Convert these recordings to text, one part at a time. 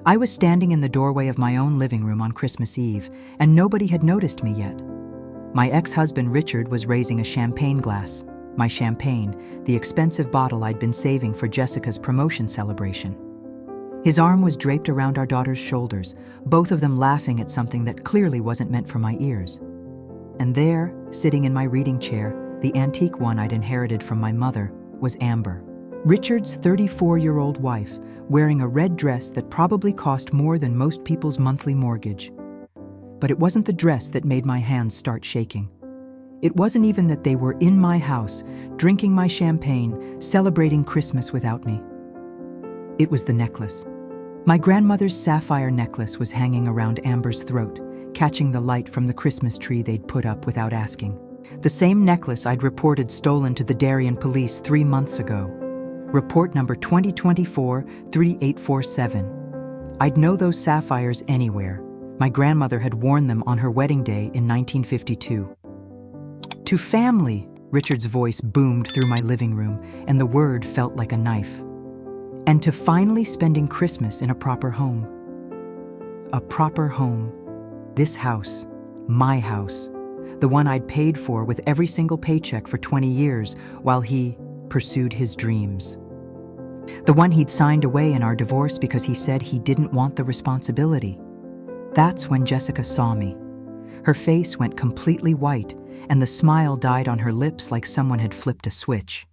I was standing in the doorway of my own living room on Christmas Eve, and nobody had noticed me yet. My ex-husband Richard was raising a champagne glass. My champagne, the expensive bottle I'd been saving for Jessica's promotion celebration. His arm was draped around our daughter's shoulders, both of them laughing at something that clearly wasn't meant for my ears. And there, sitting in my reading chair, the antique one I'd inherited from my mother, was Amber, Richard's 34-year-old wife, wearing a red dress that probably cost more than most people's monthly mortgage. But it wasn't the dress that made my hands start shaking. It wasn't even that they were in my house, drinking my champagne, celebrating Christmas without me. It was the necklace. My grandmother's sapphire necklace was hanging around Amber's throat, catching the light from the Christmas tree they'd put up without asking. The same necklace I'd reported stolen to the Darien police 3 months ago. Report number 2024-3847. I'd know those sapphires anywhere. My grandmother had worn them on her wedding day in 1952. To family, Richard's voice boomed through my living room, and the word felt like a knife. And to finally spending Christmas in a proper home. A proper home. This house, my house, the one I'd paid for with every single paycheck for 20 years while he pursued his dreams. The one he'd signed away in our divorce because he said he didn't want the responsibility. That's when Jessica saw me. Her face went completely white, and the smile died on her lips like someone had flipped a switch.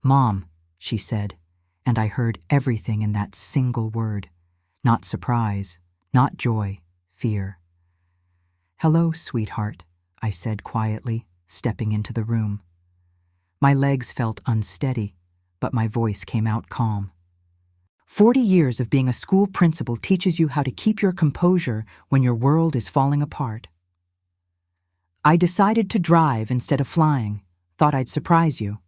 "Mom," she said, and I heard everything in that single word. Not surprise, not joy, fear. "Hello, sweetheart," I said quietly, stepping into the room. My legs felt unsteady, but my voice came out calm. 40 years of being a school principal teaches you how to keep your composure when your world is falling apart. I decided to drive instead of flying, thought I'd surprise you.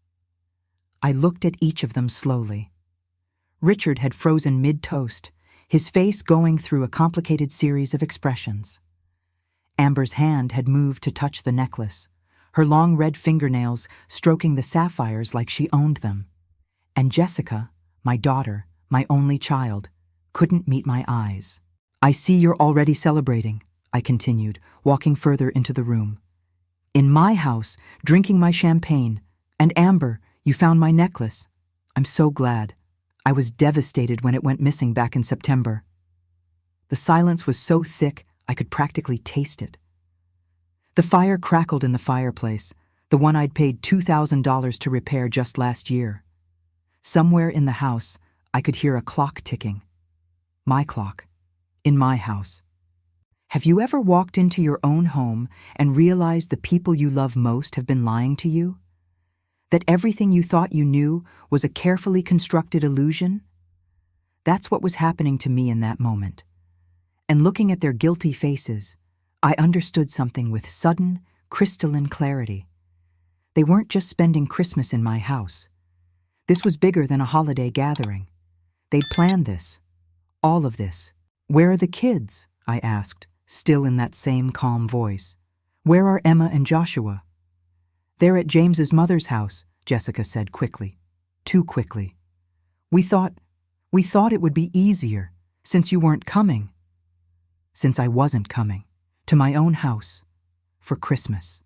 I looked at each of them slowly. Richard had frozen mid-toast, his face going through a complicated series of expressions. Amber's hand had moved to touch the necklace, her long red fingernails stroking the sapphires like she owned them. And Jessica, my daughter, my only child, couldn't meet my eyes. "I see you're already celebrating," I continued, walking further into the room. "In my house, drinking my champagne. And Amber, you found my necklace. I'm so glad. I was devastated when it went missing back in September." The silence was so thick, I could practically taste it. The fire crackled in the fireplace, the one I'd paid $2,000 to repair just last year. Somewhere in the house, I could hear a clock ticking. My clock. In my house. Have you ever walked into your own home and realized the people you love most have been lying to you? That everything you thought you knew was a carefully constructed illusion? That's what was happening to me in that moment. And looking at their guilty faces, I understood something with sudden, crystalline clarity. They weren't just spending Christmas in my house. This was bigger than a holiday gathering. They'd planned this. All of this. "Where are the kids?" I asked, still in that same calm voice. "Where are Emma and Joshua?" "They're at James's mother's house," Jessica said quickly. Too quickly. We thought it would be easier, since you weren't coming." Since I wasn't coming. To my own house. For Christmas.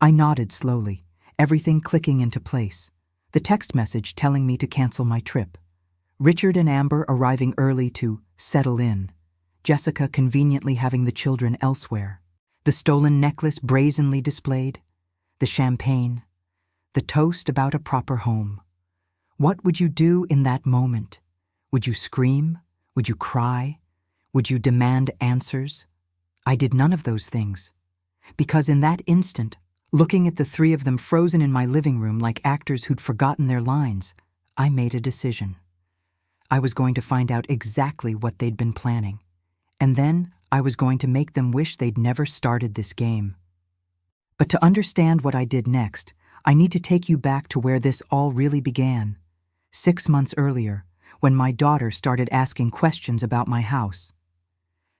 I nodded slowly, everything clicking into place. The text message telling me to cancel my trip. Richard and Amber arriving early to settle in. Jessica conveniently having the children elsewhere. The stolen necklace brazenly displayed. The champagne. The toast about a proper home. What would you do in that moment? Would you scream? Would you cry? Would you demand answers? I did none of those things. Because in that instant, looking at the three of them frozen in my living room like actors who'd forgotten their lines, I made a decision. I was going to find out exactly what they'd been planning. And then I was going to make them wish they'd never started this game. But to understand what I did next, I need to take you back to where this all really began. 6 months earlier, when my daughter started asking questions about my house.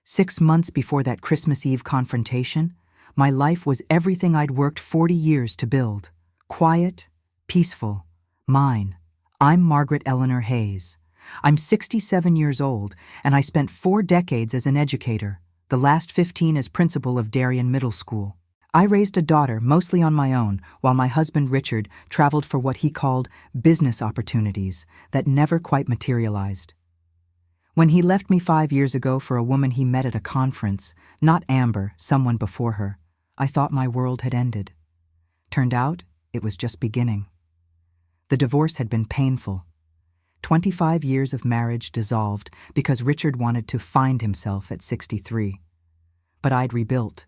6 months before that Christmas Eve confrontation, my life was everything I'd worked 40 years to build. Quiet, peaceful, mine. I'm Margaret Eleanor Hayes. I'm 67 years old, and I spent 4 decades as an educator, the last 15 as principal of Darien Middle School. I raised a daughter mostly on my own, while my husband Richard traveled for what he called business opportunities that never quite materialized. When he left me 5 years ago for a woman he met at a conference, not Amber, someone before her, I thought my world had ended. Turned out, it was just beginning. The divorce had been painful. 25 years of marriage dissolved because Richard wanted to find himself at 63. But I'd rebuilt.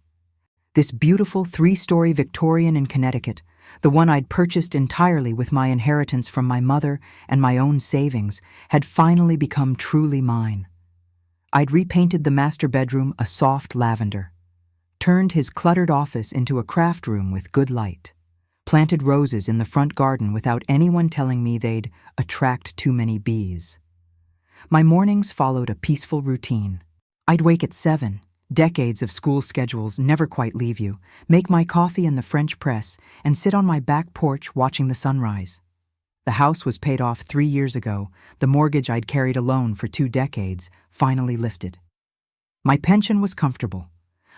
This beautiful 3-story Victorian in Connecticut, the one I'd purchased entirely with my inheritance from my mother and my own savings, had finally become truly mine. I'd repainted the master bedroom a soft lavender, turned his cluttered office into a craft room with good light, planted roses in the front garden without anyone telling me they'd attract too many bees. My mornings followed a peaceful routine. I'd wake at 7. Decades of school schedules never quite leave you, make my coffee in the French press, and sit on my back porch watching the sunrise. The house was paid off 3 years ago, the mortgage I'd carried alone for 2 decades, finally lifted. My pension was comfortable.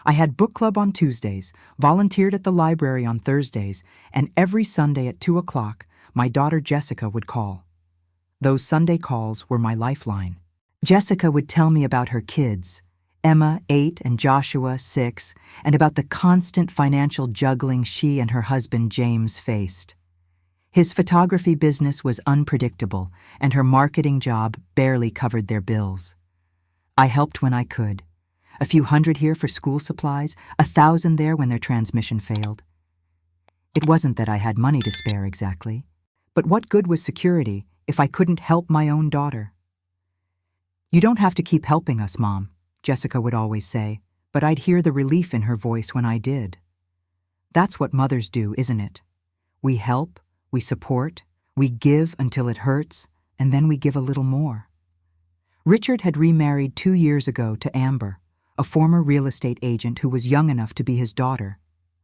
I had book club on Tuesdays, volunteered at the library on Thursdays, and every Sunday at 2 o'clock, my daughter Jessica would call. Those Sunday calls were my lifeline. Jessica would tell me about her kids, Emma, 8, and Joshua, 6, and about the constant financial juggling she and her husband James faced. His photography business was unpredictable, and her marketing job barely covered their bills. I helped when I could. A few hundred here for school supplies, 1,000 there when their transmission failed. It wasn't that I had money to spare exactly, but what good was security if I couldn't help my own daughter? "You don't have to keep helping us, Mom," Jessica would always say, but I'd hear the relief in her voice when I did. That's what mothers do, isn't it? We help, we support, we give until it hurts, and then we give a little more. Richard had remarried 2 years ago to Amber, a former real estate agent who was young enough to be his daughter.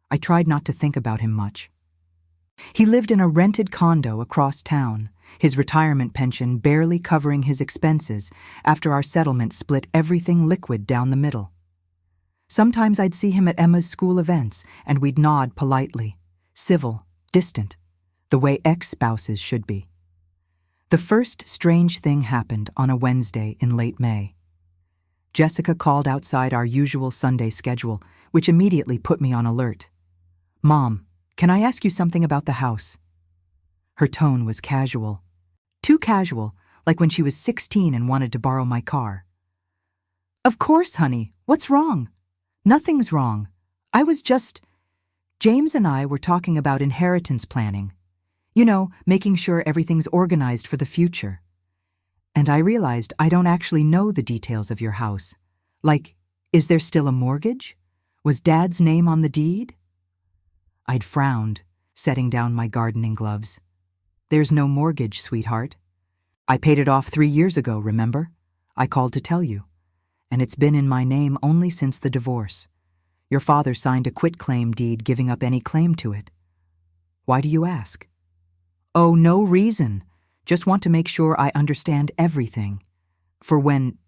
I tried not to think about him much. He lived in a rented condo across town, his retirement pension barely covering his expenses after our settlement split everything liquid down the middle. Sometimes I'd see him at Emma's school events, and we'd nod politely, civil, distant, the way ex-spouses should be. The first strange thing happened on a Wednesday in late May. Jessica called outside our usual Sunday schedule, which immediately put me on alert. "Mom, can I ask you something about the house?" Her tone was casual. Too casual, like when she was 16 and wanted to borrow my car. "Of course, honey. What's wrong?" "Nothing's wrong. James and I were talking about inheritance planning. You know, making sure everything's organized for the future. And I realized I don't actually know the details of your house. Like, is there still a mortgage? Was Dad's name on the deed?" I'd frowned, setting down my gardening gloves. "There's no mortgage, sweetheart. I paid it off 3 years ago, remember? I called to tell you. And it's been in my name only since the divorce. Your father signed a quitclaim deed giving up any claim to it." "Why do you ask?" "Oh, no reason. Just want to make sure I understand everything. For when,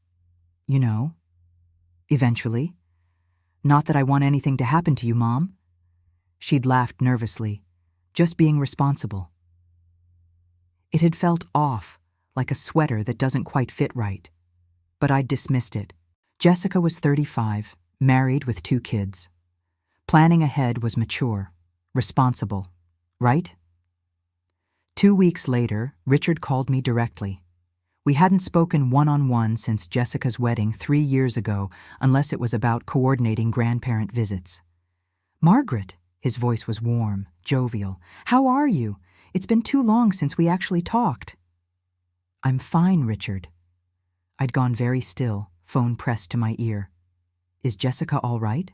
eventually. Not that I want anything to happen to you, Mom." She'd laughed nervously, just being responsible. It had felt off, like a sweater that doesn't quite fit right. But I'd dismissed it. Jessica was 35, married with 2 kids. Planning ahead was mature, responsible, right? 2 weeks later, Richard called me directly. We hadn't spoken one-on-one since Jessica's wedding 3 years ago, unless it was about coordinating grandparent visits. "Margaret," his voice was warm, jovial. "How are you? It's been too long since we actually talked." "I'm fine, Richard." I'd gone very still, phone pressed to my ear. "Is Jessica all right?"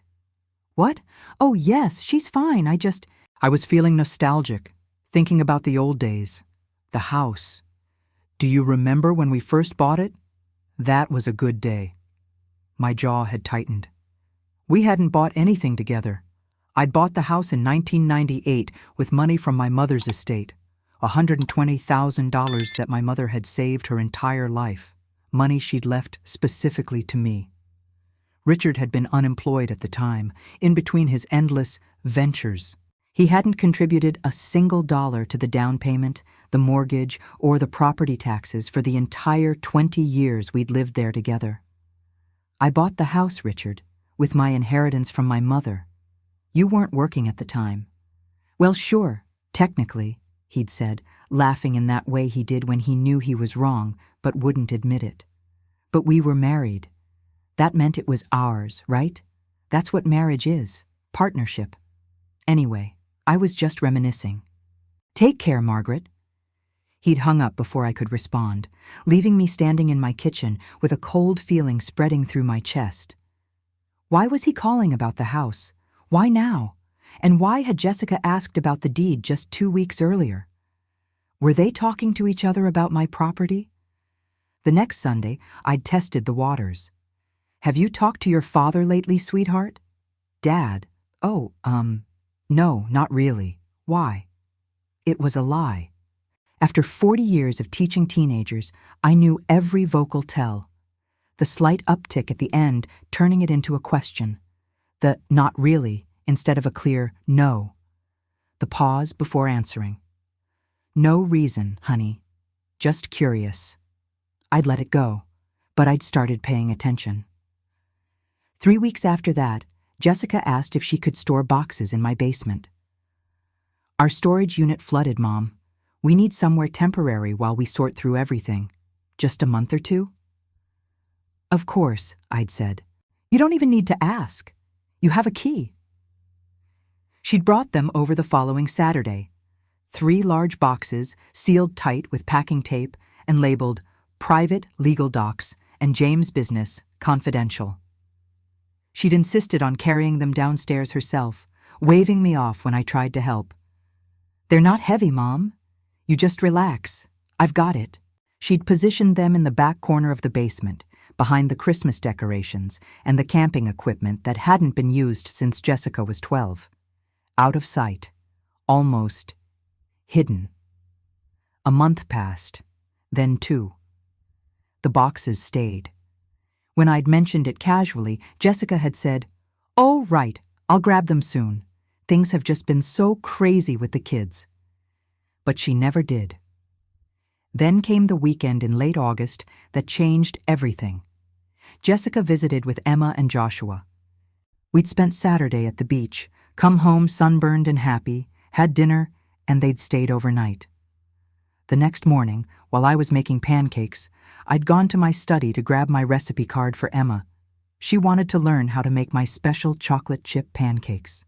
"What? Oh, yes, she's fine. I was feeling nostalgic, thinking about the old days. The house. Do you remember when we first bought it? That was a good day." My jaw had tightened. We hadn't bought anything together. I'd bought the house in 1998 with money from my mother's estate. $120,000 that my mother had saved her entire life, money she'd left specifically to me. Richard had been unemployed at the time, in between his endless ventures. He hadn't contributed a single dollar to the down payment, the mortgage, or the property taxes for the entire 20 years we'd lived there together. I bought the house, Richard, with my inheritance from my mother. You weren't working at the time. Well, sure, technically, he'd said, laughing in that way he did when he knew he was wrong, but wouldn't admit it. But we were married. That meant it was ours, right? That's what marriage is, partnership. Anyway, I was just reminiscing. Take care, Margaret. He'd hung up before I could respond, leaving me standing in my kitchen with a cold feeling spreading through my chest. Why was he calling about the house? Why now? And why had Jessica asked about the deed just 2 weeks earlier? Were they talking to each other about my property? The next Sunday, I'd tested the waters. Have you talked to your father lately, sweetheart? Dad? Oh, no, not really. Why? It was a lie. After 40 years of teaching teenagers, I knew every vocal tell. The slight uptick at the end, turning it into a question. The not really instead of a clear no. The pause before answering. No reason, honey. Just curious. I'd let it go, but I'd started paying attention. 3 weeks after that, Jessica asked if she could store boxes in my basement. Our storage unit flooded, Mom. We need somewhere temporary while we sort through everything. Just a month or two? Of course, I'd said. You don't even need to ask. You have a key. She'd brought them over the following Saturday. 3 large boxes, sealed tight with packing tape and labeled Private Legal Docs and James Business Confidential. She'd insisted on carrying them downstairs herself, waving me off when I tried to help. They're not heavy, Mom. You just relax. I've got it. She'd positioned them in the back corner of the basement, behind the Christmas decorations and the camping equipment that hadn't been used since Jessica was 12. Out of sight. Almost hidden. A month passed, then 2. The boxes stayed. When I'd mentioned it casually, Jessica had said, "Oh, right, I'll grab them soon. Things have just been so crazy with the kids." But she never did. Then came the weekend in late August that changed everything. Jessica visited with Emma and Joshua. We'd spent Saturday at the beach, come home sunburned and happy, had dinner, and they'd stayed overnight. The next morning, while I was making pancakes, I'd gone to my study to grab my recipe card for Emma. She wanted to learn how to make my special chocolate chip pancakes.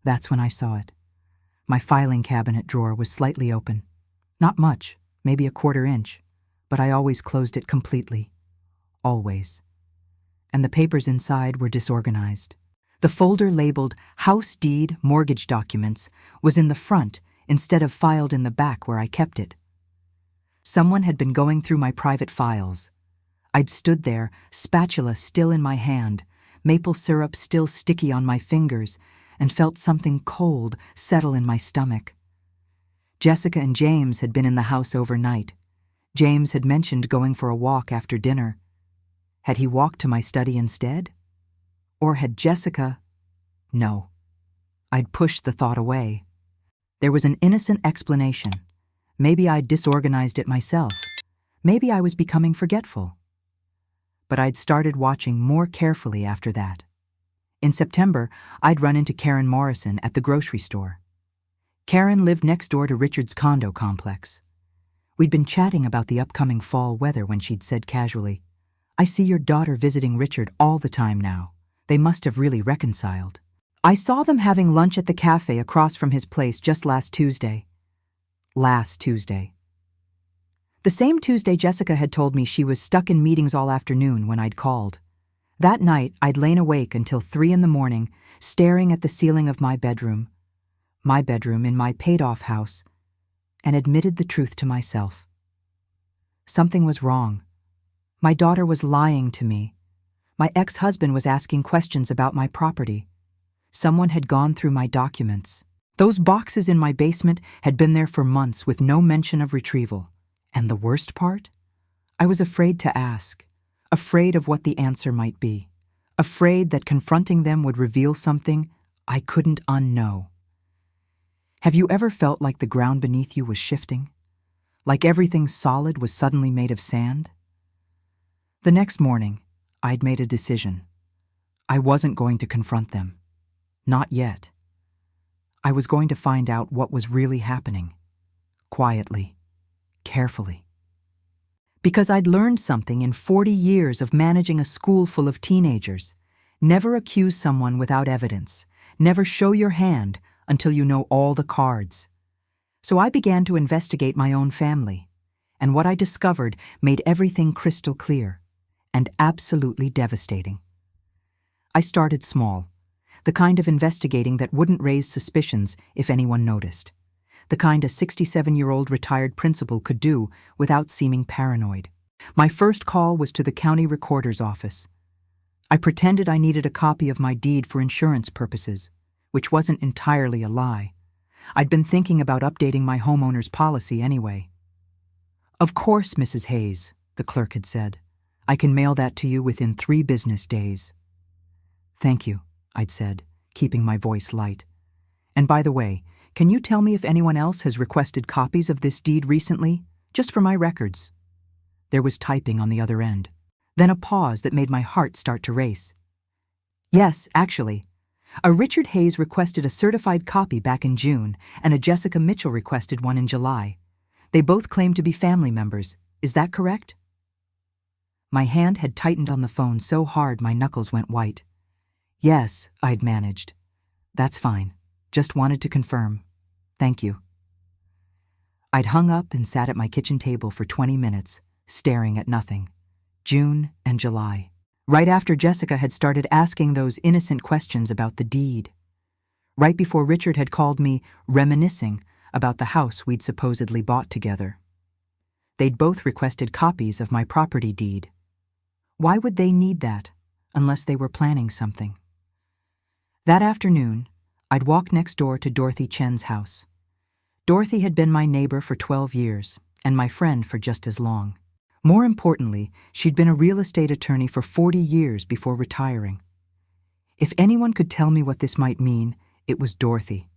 That's when I saw it. My filing cabinet drawer was slightly open. Not much, maybe a 1/4 inch, but I always closed it completely. Always. And the papers inside were disorganized. The folder labeled House Deed Mortgage Documents was in the front instead of filed in the back where I kept it. Someone had been going through my private files. I'd stood there, spatula still in my hand, maple syrup still sticky on my fingers, and felt something cold settle in my stomach. Jessica and James had been in the house overnight. James had mentioned going for a walk after dinner. Had he walked to my study instead? Or had Jessica? No. I'd pushed the thought away. There was an innocent explanation. Maybe I'd disorganized it myself. Maybe I was becoming forgetful. But I'd started watching more carefully after that. In September, I'd run into Karen Morrison at the grocery store. Karen lived next door to Richard's condo complex. We'd been chatting about the upcoming fall weather when she'd said casually, "I see your daughter visiting Richard all the time now. They must have really reconciled. I saw them having lunch at the cafe across from his place just last Tuesday." Last Tuesday. The same Tuesday Jessica had told me she was stuck in meetings all afternoon when I'd called. That night, I'd lain awake until 3 a.m, staring at the ceiling of my bedroom in my paid-off house, and admitted the truth to myself. Something was wrong. My daughter was lying to me. My ex-husband was asking questions about my property. Someone had gone through my documents. Those boxes in my basement had been there for months with no mention of retrieval. And the worst part? I was afraid to ask, afraid of what the answer might be, afraid that confronting them would reveal something I couldn't unknow. Have you ever felt like the ground beneath you was shifting? Like everything solid was suddenly made of sand? The next morning, I'd made a decision. I wasn't going to confront them. Not yet. I was going to find out what was really happening. Quietly. Carefully. Because I'd learned something in 40 years of managing a school full of teenagers. Never accuse someone without evidence. Never show your hand until you know all the cards. So I began to investigate my own family, and what I discovered made everything crystal clear and absolutely devastating. I started small, the kind of investigating that wouldn't raise suspicions if anyone noticed, the kind a 67-year-old retired principal could do without seeming paranoid. My first call was to the county recorder's office. I pretended I needed a copy of my deed for insurance purposes, which wasn't entirely a lie. I'd been thinking about updating my homeowner's policy anyway. "Of course, Mrs. Hayes," the clerk had said. "I can mail that to you within 3 business days." "Thank you," I'd said, keeping my voice light. "And by the way, can you tell me if anyone else has requested copies of this deed recently, just for my records?" There was typing on the other end, then a pause that made my heart start to race. "Yes, actually. A Richard Hayes requested a certified copy back in June, and a Jessica Mitchell requested one in July. They both claim to be family members. Is that correct?" My hand had tightened on the phone so hard my knuckles went white. "Yes," I'd managed. "That's fine. Just wanted to confirm. Thank you." I'd hung up and sat at my kitchen table for 20 minutes, staring at nothing. June and July. Right after Jessica had started asking those innocent questions about the deed. Right before Richard had called me reminiscing about the house we'd supposedly bought together. They'd both requested copies of my property deed. Why would they need that, unless they were planning something? That afternoon, I'd walk next door to Dorothy Chen's house. Dorothy had been my neighbor for 12 years, and my friend for just as long. More importantly, she'd been a real estate attorney for 40 years before retiring. If anyone could tell me what this might mean, it was Dorothy.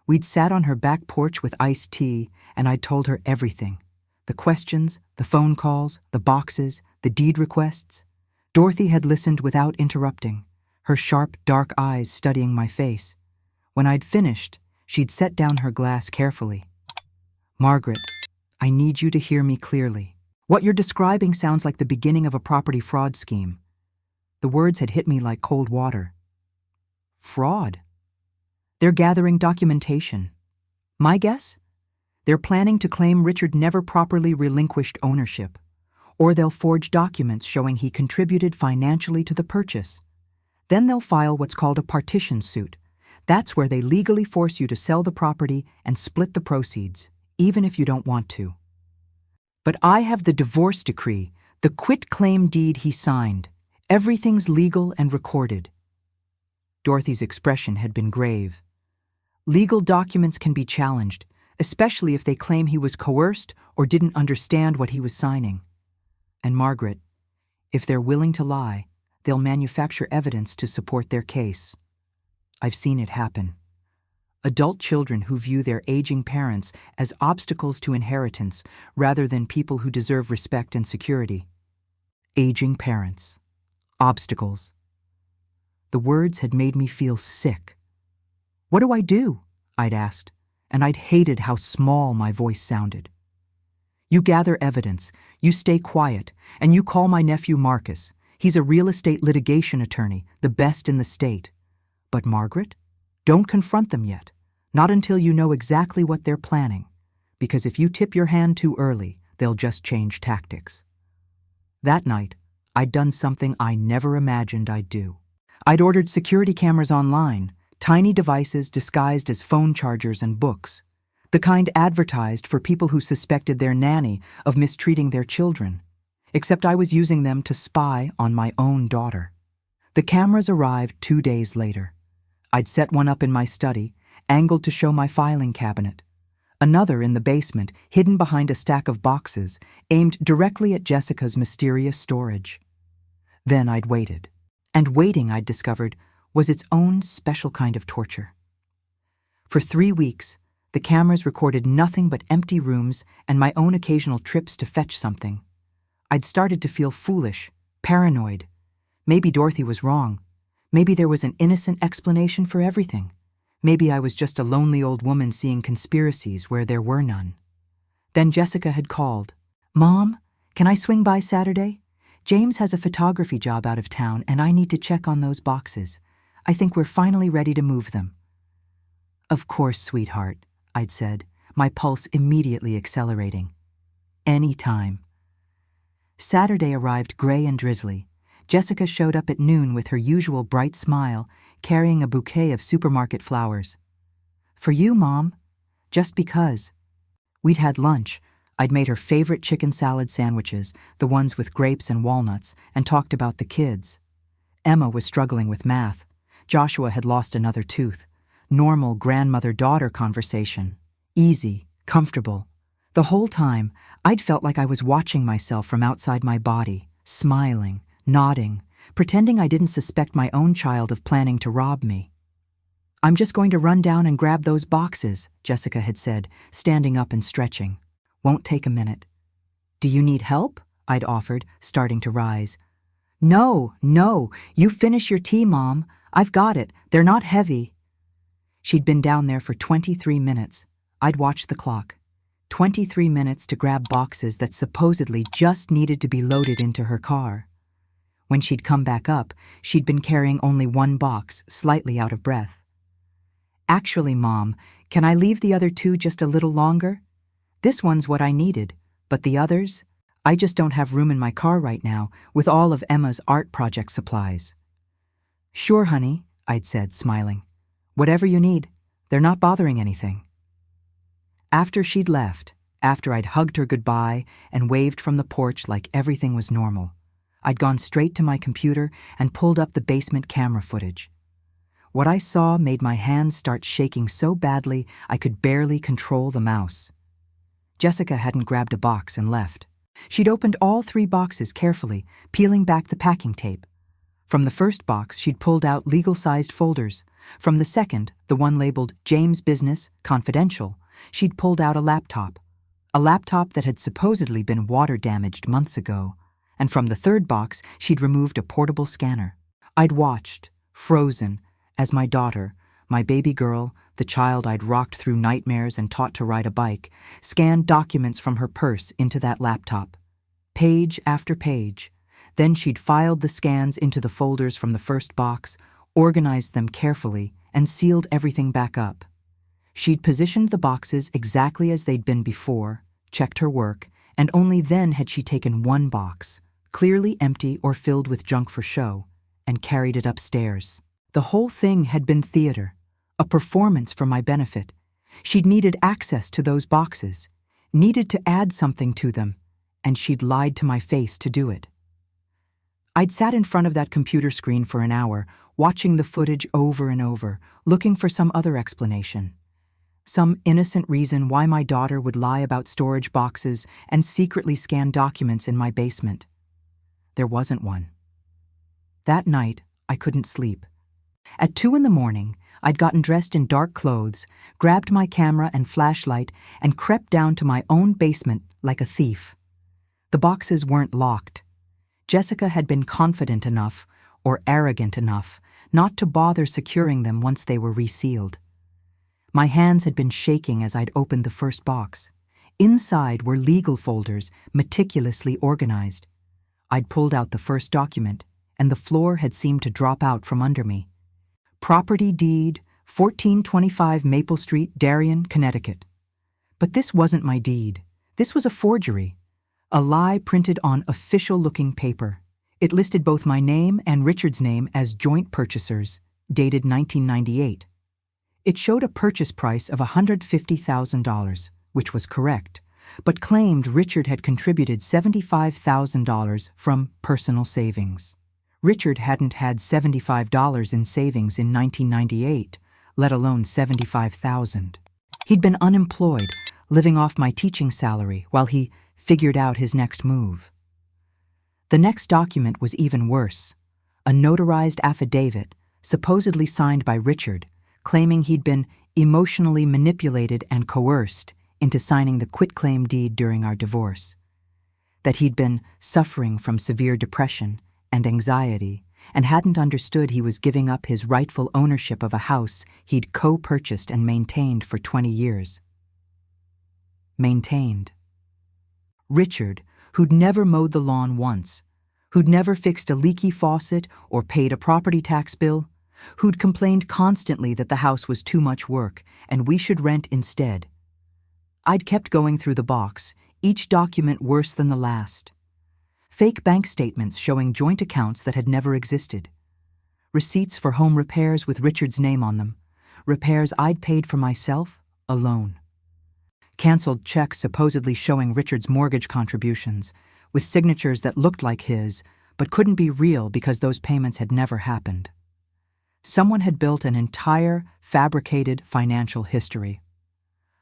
We'd sat on her back porch with iced tea, and I'd told her everything. The questions, the phone calls, the boxes, the deed requests. Dorothy had listened without interrupting, her sharp, dark eyes studying my face. When I'd finished, she'd set down her glass carefully. "Margaret, I need you to hear me clearly. What you're describing sounds like the beginning of a property fraud scheme." The words had hit me like cold water. Fraud? They're gathering documentation. My guess? They're planning to claim Richard never properly relinquished ownership, or they'll forge documents showing he contributed financially to the purchase. Then they'll file what's called a partition suit. That's where they legally force you to sell the property and split the proceeds, even if you don't want to. But I have the divorce decree, the quitclaim deed he signed. Everything's legal and recorded. Dorothy's expression had been grave. Legal documents can be challenged, especially if they claim he was coerced or didn't understand what he was signing. And Margaret, if they're willing to lie, they'll manufacture evidence to support their case. I've seen it happen. Adult children who view their aging parents as obstacles to inheritance rather than people who deserve respect and security. Aging parents. Obstacles. The words had made me feel sick. "What do I do?" I'd asked, and I'd hated how small my voice sounded. "You gather evidence, you stay quiet, and you call my nephew Marcus. He's a real estate litigation attorney, the best in the state. But Margaret, don't confront them yet. Not until you know exactly what they're planning, because if you tip your hand too early, they'll just change tactics." That night, I'd done something I never imagined I'd do. I'd ordered security cameras online, tiny devices disguised as phone chargers and books, the kind advertised for people who suspected their nanny of mistreating their children, except I was using them to spy on my own daughter. The cameras arrived 2 days later. I'd set one up in my study, angled to show my filing cabinet. Another in the basement, hidden behind a stack of boxes, aimed directly at Jessica's mysterious storage. Then I'd waited. And waiting, I'd discovered, was its own special kind of torture. For 3 weeks, the cameras recorded nothing but empty rooms and my own occasional trips to fetch something. I'd started to feel foolish, paranoid. Maybe Dorothy was wrong. Maybe there was an innocent explanation for everything. Maybe I was just a lonely old woman seeing conspiracies where there were none. Then Jessica had called. "Mom, can I swing by Saturday? James has a photography job out of town and I need to check on those boxes. I think we're finally ready to move them." "Of course, sweetheart," I'd said, my pulse immediately accelerating. "Any time." Saturday arrived gray and drizzly. Jessica showed up at noon with her usual bright smile, carrying a bouquet of supermarket flowers. "For you, Mom. Just because." We'd had lunch. I'd made her favorite chicken salad sandwiches, the ones with grapes and walnuts, and talked about the kids. Emma was struggling with math. Joshua had lost another tooth. Normal grandmother-daughter conversation. Easy, comfortable. The whole time, I'd felt like I was watching myself from outside my body, smiling, nodding, pretending I didn't suspect my own child of planning to rob me. "I'm just going to run down and grab those boxes," Jessica had said, standing up and stretching. "Won't take a minute." "Do you need help?" I'd offered, starting to rise. No, you finish your tea, Mom. I've got it. They're not heavy." She'd been down there for 23 minutes. I'd watched the clock. 23 minutes to grab boxes that supposedly just needed to be loaded into her car. When she'd come back up, she'd been carrying only one box, slightly out of breath. "Actually, Mom, can I leave the other 2 just a little longer? This one's what I needed, but the others, I just don't have room in my car right now with all of Emma's art project supplies." "Sure, honey," I'd said, smiling. "Whatever you need. They're not bothering anything." After she'd left, after I'd hugged her goodbye and waved from the porch like everything was normal, I'd gone straight to my computer and pulled up the basement camera footage. What I saw made my hands start shaking so badly I could barely control the mouse. Jessica hadn't grabbed a box and left. She'd opened all 3 boxes carefully, peeling back the packing tape. From the first box, she'd pulled out legal-sized folders. From the second, the one labeled James Business, Confidential, she'd pulled out a laptop that had supposedly been water-damaged months ago. And from the third box, she'd removed a portable scanner. I'd watched, frozen, as my daughter, my baby girl, the child I'd rocked through nightmares and taught to ride a bike, scanned documents from her purse into that laptop. Page after page. Then she'd filed the scans into the folders from the first box, organized them carefully, and sealed everything back up. She'd positioned the boxes exactly as they'd been before, checked her work, and only then had she taken one box, clearly empty or filled with junk for show, and carried it upstairs. The whole thing had been theater, a performance for my benefit. She'd needed access to those boxes, needed to add something to them, and she'd lied to my face to do it. I'd sat in front of that computer screen for an hour, watching the footage over and over, looking for some other explanation. Some innocent reason why my daughter would lie about storage boxes and secretly scan documents in my basement. There wasn't one. That night, I couldn't sleep. At 2 a.m, I'd gotten dressed in dark clothes, grabbed my camera and flashlight, and crept down to my own basement like a thief. The boxes weren't locked. Jessica had been confident enough, or arrogant enough, not to bother securing them once they were resealed. My hands had been shaking as I'd opened the first box. Inside were legal folders, meticulously organized. I'd pulled out the first document, and the floor had seemed to drop out from under me. Property deed, 1425 Maple Street, Darien, Connecticut. But this wasn't my deed. This was a forgery. A lie printed on official-looking paper. It listed both my name and Richard's name as joint purchasers, dated 1998. It showed a purchase price of $150,000, which was correct, but claimed Richard had contributed $75,000 from personal savings. Richard hadn't had $75 in savings in 1998, let alone $75,000. He'd been unemployed, living off my teaching salary while he figured out his next move. The next document was even worse, a notarized affidavit, supposedly signed by Richard, claiming he'd been emotionally manipulated and coerced into signing the quitclaim deed during our divorce, that he'd been suffering from severe depression and anxiety and hadn't understood he was giving up his rightful ownership of a house he'd co-purchased and maintained for 20 years. Maintained. Richard, who'd never mowed the lawn once, who'd never fixed a leaky faucet or paid a property tax bill, who'd complained constantly that the house was too much work and we should rent instead. I'd kept going through the box, each document worse than the last. Fake bank statements showing joint accounts that had never existed. Receipts for home repairs with Richard's name on them. Repairs I'd paid for myself, alone. Canceled checks supposedly showing Richard's mortgage contributions, with signatures that looked like his, but couldn't be real because those payments had never happened. Someone had built an entire, fabricated financial history.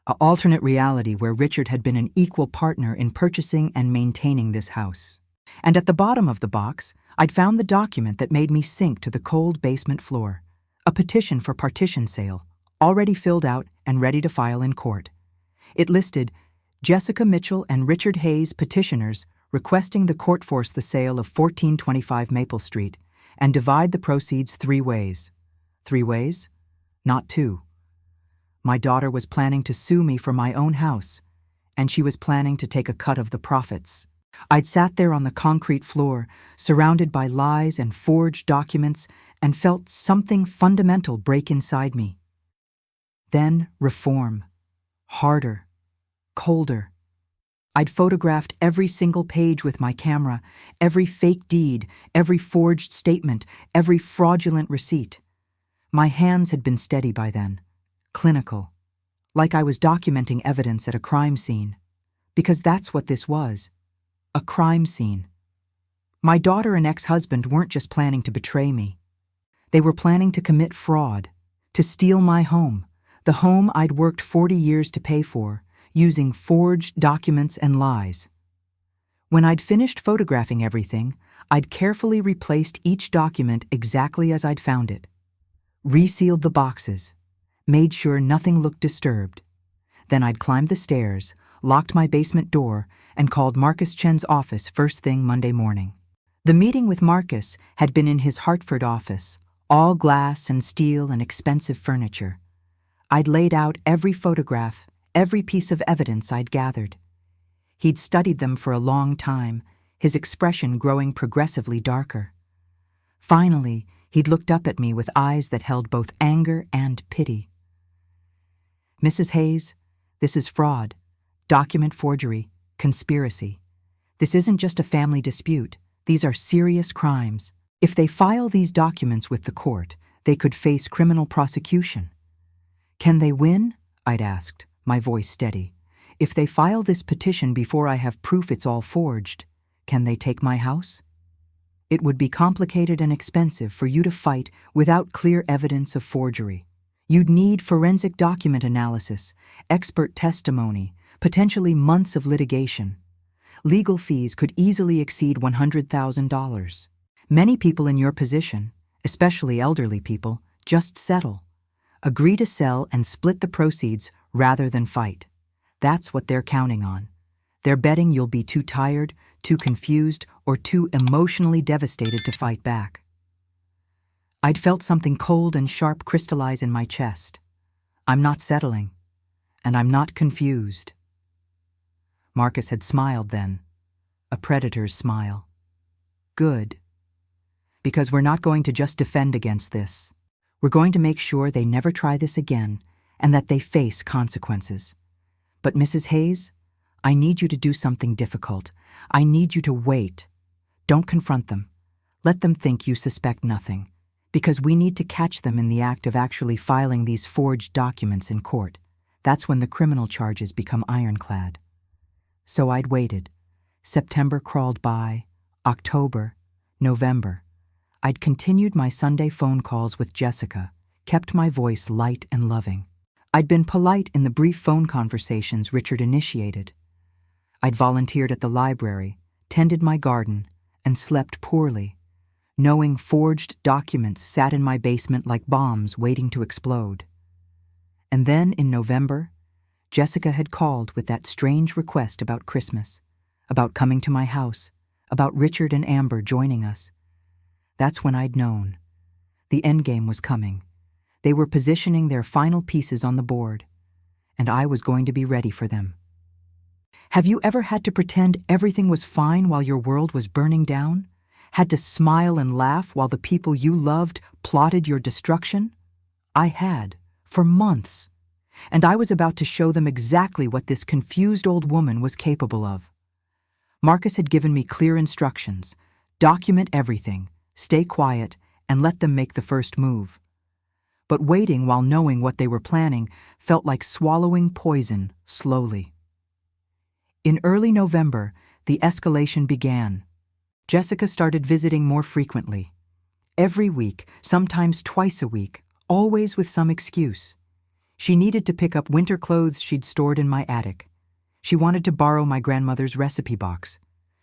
An alternate reality where Richard had been an equal partner in purchasing and maintaining this house. And at the bottom of the box, I'd found the document that made me sink to the cold basement floor. A petition for partition sale, already filled out and ready to file in court. It listed Jessica Mitchell and Richard Hayes petitioners requesting the court force the sale of 1425 Maple Street and divide the proceeds 3 ways. 3 ways? Not 2. My daughter was planning to sue me for my own house, and she was planning to take a cut of the profits. I'd sat there on the concrete floor, surrounded by lies and forged documents, and felt something fundamental break inside me. Then reform. Harder. Colder. I'd photographed every single page with my camera, every fake deed, every forged statement, every fraudulent receipt. My hands had been steady by then, clinical, like I was documenting evidence at a crime scene, because that's what this was, a crime scene. My daughter and ex-husband weren't just planning to betray me. They were planning to commit fraud, to steal my home, the home I'd worked 40 years to pay for, using forged documents and lies. When I'd finished photographing everything, I'd carefully replaced each document exactly as I'd found it, resealed the boxes, made sure nothing looked disturbed. Then I'd climbed the stairs, locked my basement door, and called Marcus Chen's office first thing Monday morning. The meeting with Marcus had been in his Hartford office, all glass and steel and expensive furniture. I'd laid out every photograph, every piece of evidence I'd gathered. He'd studied them for a long time, his expression growing progressively darker. Finally, he'd looked up at me with eyes that held both anger and pity. "Mrs. Hayes, this is fraud, document forgery, conspiracy. This isn't just a family dispute. These are serious crimes. If they file these documents with the court, they could face criminal prosecution." "Can they win?" I'd asked, my voice steady. "If they file this petition before I have proof it's all forged, can they take my house?" "It would be complicated and expensive for you to fight without clear evidence of forgery. You'd need forensic document analysis, expert testimony, potentially months of litigation. Legal fees could easily exceed $100,000. Many people in your position, especially elderly people, just settle. Agree to sell and split the proceeds rather than fight. That's what they're counting on. They're betting you'll be too tired, too confused, or too emotionally devastated to fight back." I'd felt something cold and sharp crystallize in my chest. I'm not settling, and I'm not confused. Marcus had smiled then, a predator's smile. "Good. Because we're not going to just defend against this. We're going to make sure they never try this again and that they face consequences. But Mrs. Hayes, I need you to do something difficult. I need you to wait. Don't confront them. Let them think you suspect nothing, because we need to catch them in the act of actually filing these forged documents in court. That's when the criminal charges become ironclad." So I'd waited. September crawled by, October, November. I'd continued my Sunday phone calls with Jessica, kept my voice light and loving. I'd been polite in the brief phone conversations Richard initiated. I'd volunteered at the library, tended my garden, and slept poorly, knowing forged documents sat in my basement like bombs waiting to explode. And then, in November, Jessica had called with that strange request about Christmas, about coming to my house, about Richard and Amber joining us. That's when I'd known. The endgame was coming. They were positioning their final pieces on the board, and I was going to be ready for them. Have you ever had to pretend everything was fine while your world was burning down? Had to smile and laugh while the people you loved plotted your destruction? I had, for months, and I was about to show them exactly what this confused old woman was capable of. Marcus had given me clear instructions: document everything, stay quiet, and let them make the first move. But waiting while knowing what they were planning felt like swallowing poison slowly. In early November, the escalation began. Jessica started visiting more frequently. Every week, sometimes twice a week, always with some excuse. She needed to pick up winter clothes she'd stored in my attic. She wanted to borrow my grandmother's recipe box.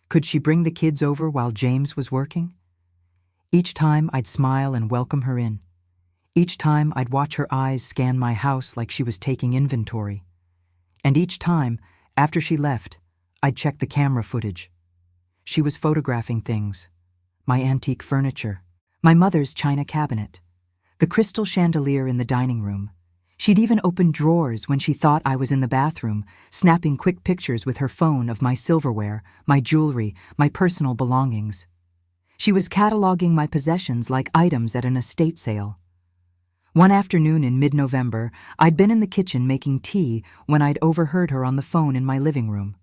Could she bring the kids over while James was working? Each time I'd smile and welcome her in. Each time I'd watch her eyes scan my house like she was taking inventory. And each time, after she left, I'd check the camera footage. She was photographing things: my antique furniture, my mother's china cabinet, the crystal chandelier in the dining room. She'd even opened drawers when she thought I was in the bathroom, snapping quick pictures with her phone of my silverware, my jewelry, my personal belongings. She was cataloging my possessions like items at an estate sale. One afternoon in mid-November, I'd been in the kitchen making tea when I'd overheard her on the phone in my living room.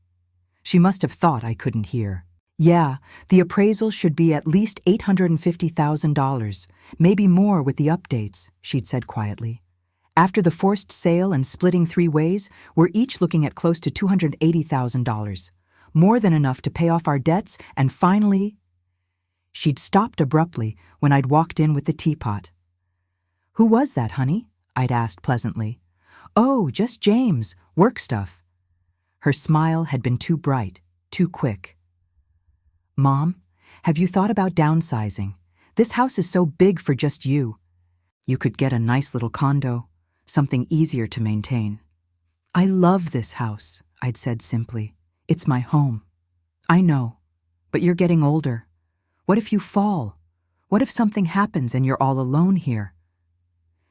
She must have thought I couldn't hear. Yeah, the appraisal should be at least $850,000, maybe more with the updates, she'd said quietly. After the forced sale and splitting 3 ways, we're each looking at close to $280,000, more than enough to pay off our debts and finally... She'd stopped abruptly when I'd walked in with the teapot. "Who was that, honey?" I'd asked pleasantly. "Oh, just James, work stuff." Her smile had been too bright, too quick. "Mom, have you thought about downsizing? This house is so big for just you. You could get a nice little condo, something easier to maintain." "I love this house," I'd said simply. "It's my home." "I know, but you're getting older. What if you fall? What if something happens and you're all alone here?"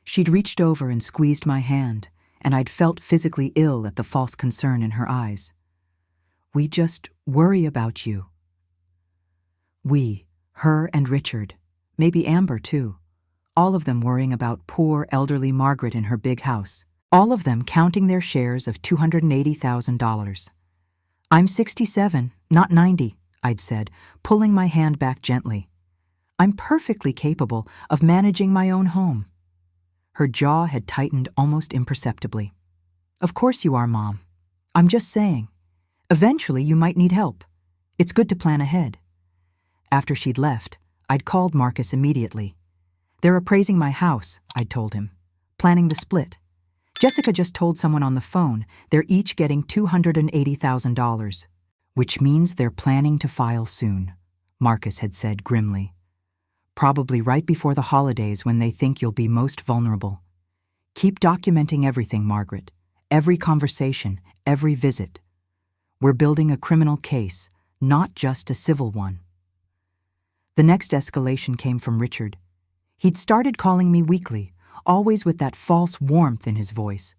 She'd reached over and squeezed my hand, and I'd felt physically ill at the false concern in her eyes. "We just worry about you." We, her and Richard, maybe Amber too, all of them worrying about poor elderly Margaret in her big house, all of them counting their shares of $280,000. "I'm 67, not 90, I'd said, pulling my hand back gently. "I'm perfectly capable of managing my own home." Her jaw had tightened almost imperceptibly. "Of course you are, Mom. I'm just saying. Eventually you might need help. It's good to plan ahead." After she'd left, I'd called Marcus immediately. "They're appraising my house," I'd told him. "Planning the split. Jessica just told someone on the phone they're each getting $280,000, which means they're planning to file soon," Marcus had said grimly. "Probably right before the holidays when they think you'll be most vulnerable. Keep documenting everything, Margaret. Every conversation, every visit. We're building a criminal case, not just a civil one." The next escalation came from Richard. He'd started calling me weekly, always with that false warmth in his voice,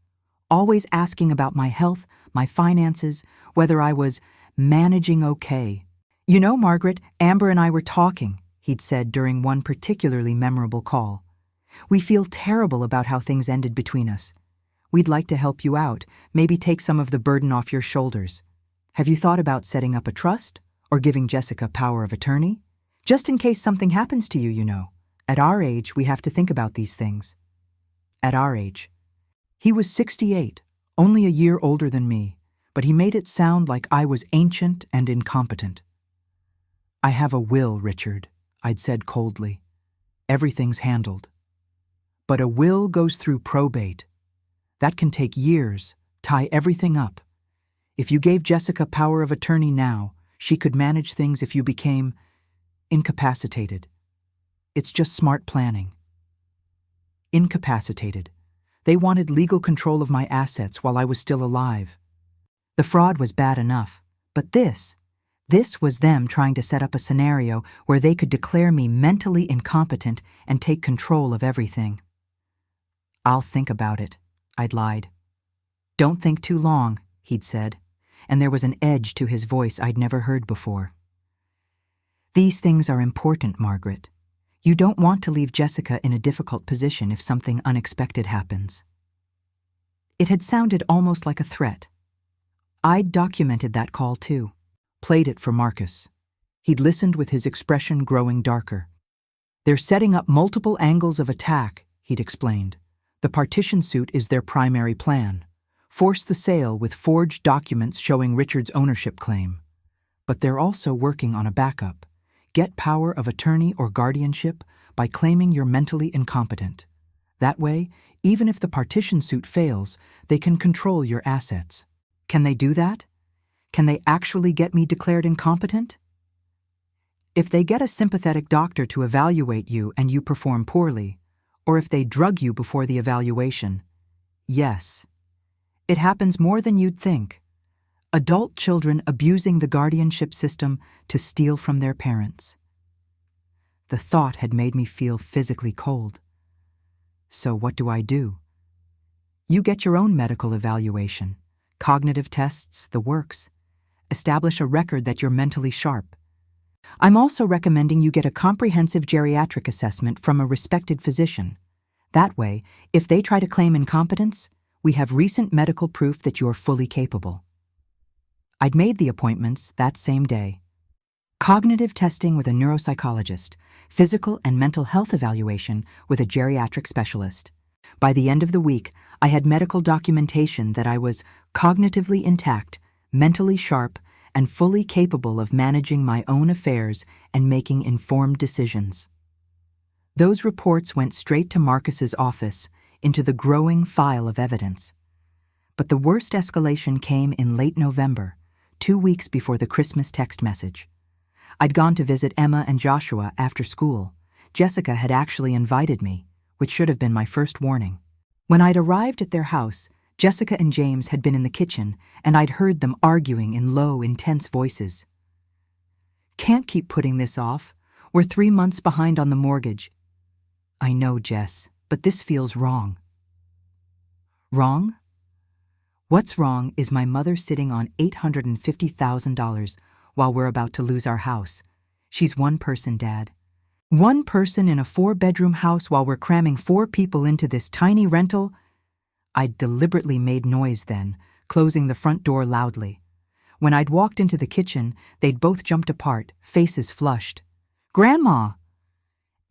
always asking about my health, my finances, whether I was managing okay. "You know, Margaret, Amber and I were talking," he'd said during one particularly memorable call. "We feel terrible about how things ended between us. We'd like to help you out, maybe take some of the burden off your shoulders. Have you thought about setting up a trust or giving Jessica power of attorney? Just in case something happens to you, you know. At our age, we have to think about these things." At our age. He was 68, only a year older than me, but he made it sound like I was ancient and incompetent. "I have a will, Richard," I'd said coldly. "Everything's handled." But a will goes through probate. That can take years, tie everything up. If you gave Jessica power of attorney now, she could manage things if you became incapacitated. It's just smart planning. Incapacitated. They wanted legal control of my assets while I was still alive. The fraud was bad enough, but this was them trying to set up a scenario where they could declare me mentally incompetent and take control of everything. "I'll think about it," I'd lied. "Don't think too long," he'd said, and there was an edge to his voice I'd never heard before. "These things are important, Margaret. You don't want to leave Jessica in a difficult position if something unexpected happens." It had sounded almost like a threat. I'd documented that call too, played it for Marcus. He'd listened with his expression growing darker. "They're setting up multiple angles of attack," he'd explained. "The partition suit is their primary plan. Force the sale with forged documents showing Richard's ownership claim. But they're also working on a backup. Get power of attorney or guardianship by claiming you're mentally incompetent. That way, even if the partition suit fails, they can control your assets." Can they do that? Can they actually get me declared incompetent? If they get a sympathetic doctor to evaluate you and you perform poorly, or if they drug you before the evaluation, yes. It happens more than you'd think. Adult children abusing the guardianship system to steal from their parents. The thought had made me feel physically cold. So what do I do? You get your own medical evaluation. Cognitive tests, the works. Establish a record that you're mentally sharp. I'm also recommending you get a comprehensive geriatric assessment from a respected physician. That way, if they try to claim incompetence, we have recent medical proof that you're fully capable. I'd made the appointments that same day. Cognitive testing with a neuropsychologist, physical and mental health evaluation with a geriatric specialist. By the end of the week, I had medical documentation that I was cognitively intact, mentally sharp, and fully capable of managing my own affairs and making informed decisions. Those reports went straight to Marcus's office, into the growing file of evidence. But the worst escalation came in late November, 2 weeks before the Christmas text message. I'd gone to visit Emma and Joshua after school. Jessica had actually invited me, which should have been my first warning. When I'd arrived at their house, Jessica and James had been in the kitchen, and I'd heard them arguing in low, intense voices. "Can't keep putting this off. We're 3 months behind on the mortgage." "I know, Jess, but this feels wrong." Wrong? What's wrong is my mother sitting on $850,000 while we're about to lose our house. She's one person, Dad. One person in a 4-bedroom house while we're cramming 4 people into this tiny rental. I'd deliberately made noise then, closing the front door loudly. When I'd walked into the kitchen, they'd both jumped apart, faces flushed. "Grandma!"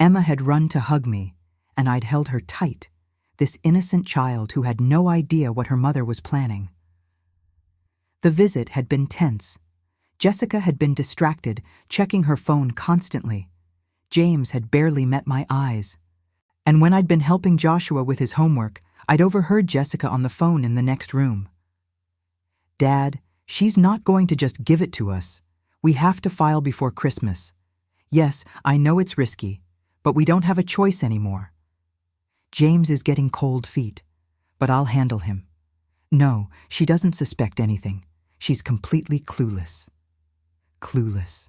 Emma had run to hug me, and I'd held her tight, this innocent child who had no idea what her mother was planning. The visit had been tense. Jessica had been distracted, checking her phone constantly. James had barely met my eyes. And when I'd been helping Joshua with his homework, I'd overheard Jessica on the phone in the next room. "Dad, she's not going to just give it to us. We have to file before Christmas. Yes, I know it's risky, but we don't have a choice anymore. James is getting cold feet, but I'll handle him. No, she doesn't suspect anything. She's completely clueless." Clueless.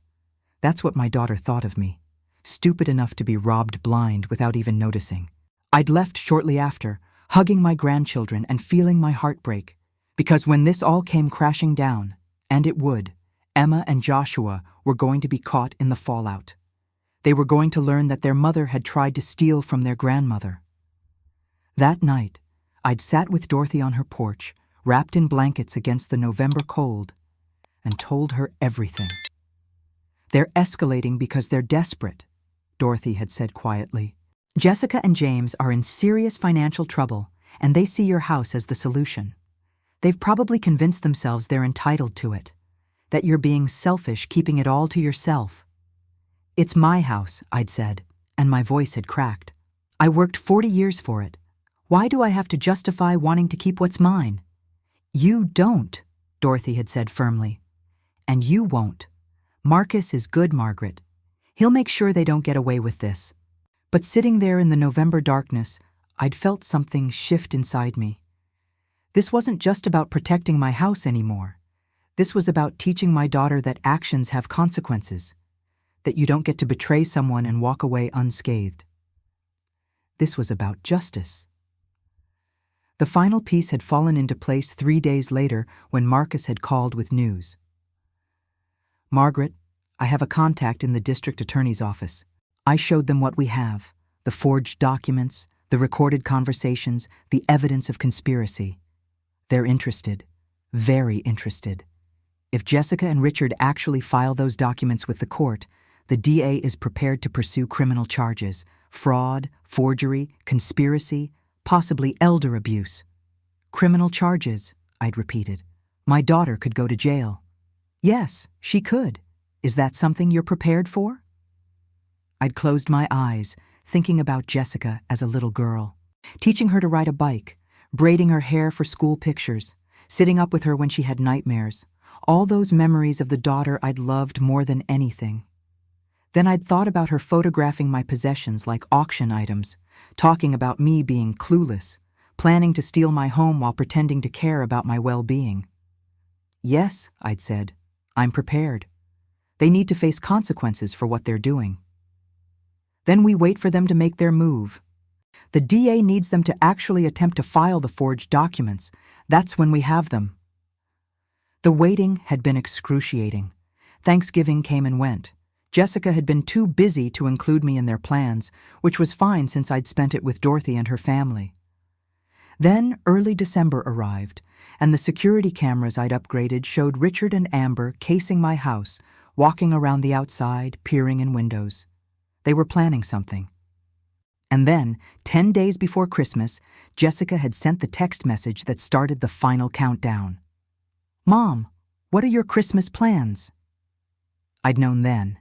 That's what my daughter thought of me. Stupid enough to be robbed blind without even noticing. I'd left shortly after, hugging my grandchildren and feeling my heart break, because when this all came crashing down, and it would, Emma and Joshua were going to be caught in the fallout. They were going to learn that their mother had tried to steal from their grandmother. That night, I'd sat with Dorothy on her porch, wrapped in blankets against the November cold, and told her everything. "They're escalating because they're desperate," Dorothy had said quietly. "Jessica and James are in serious financial trouble, and they see your house as the solution. They've probably convinced themselves they're entitled to it, that you're being selfish keeping it all to yourself." "It's my house," I'd said, and my voice had cracked. I worked 40 years for it. Why do I have to justify wanting to keep what's mine? You don't, Dorothy had said firmly. And you won't. Marcus is good, Margaret. He'll make sure they don't get away with this. But sitting there in the November darkness, I'd felt something shift inside me. This wasn't just about protecting my house anymore. This was about teaching my daughter that actions have consequences, that you don't get to betray someone and walk away unscathed. This was about justice. The final piece had fallen into place 3 days later when Marcus had called with news. Margaret, I have a contact in the district attorney's office. I showed them what we have, the forged documents, the recorded conversations, the evidence of conspiracy. They're interested, very interested. If Jessica and Richard actually file those documents with the court, the DA is prepared to pursue criminal charges, fraud, forgery, conspiracy, possibly elder abuse. Criminal charges, I'd repeated. My daughter could go to jail. Yes, she could. Is that something you're prepared for? I'd closed my eyes, thinking about Jessica as a little girl, teaching her to ride a bike, braiding her hair for school pictures, sitting up with her when she had nightmares, all those memories of the daughter I'd loved more than anything. Then I'd thought about her photographing my possessions like auction items, talking about me being clueless, planning to steal my home while pretending to care about my well-being. Yes, I'd said, I'm prepared. They need to face consequences for what they're doing. Then we wait for them to make their move. The DA needs them to actually attempt to file the forged documents. That's when we have them. The waiting had been excruciating. Thanksgiving came and went. Jessica had been too busy to include me in their plans, which was fine since I'd spent it with Dorothy and her family. Then early December arrived, and the security cameras I'd upgraded showed Richard and Amber casing my house, walking around the outside, peering in windows. They were planning something. And then, 10 days before Christmas, Jessica had sent the text message that started the final countdown. Mom, what are your Christmas plans? I'd known then.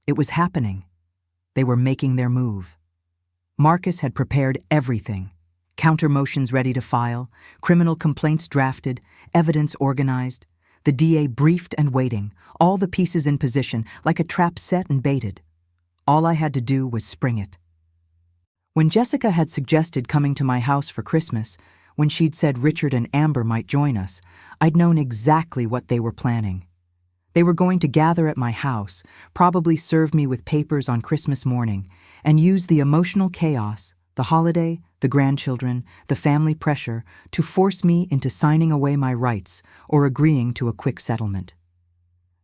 It was happening. They were making their move. Marcus had prepared everything. Counter motions ready to file, criminal complaints drafted, evidence organized, the DA briefed and waiting, all the pieces in position, like a trap set and baited. All I had to do was spring it. When Jessica had suggested coming to my house for Christmas, when she'd said Richard and Amber might join us, I'd known exactly what they were planning. They were going to gather at my house, probably serve me with papers on Christmas morning, and use the emotional chaos, the holiday, the grandchildren, the family pressure, to force me into signing away my rights or agreeing to a quick settlement.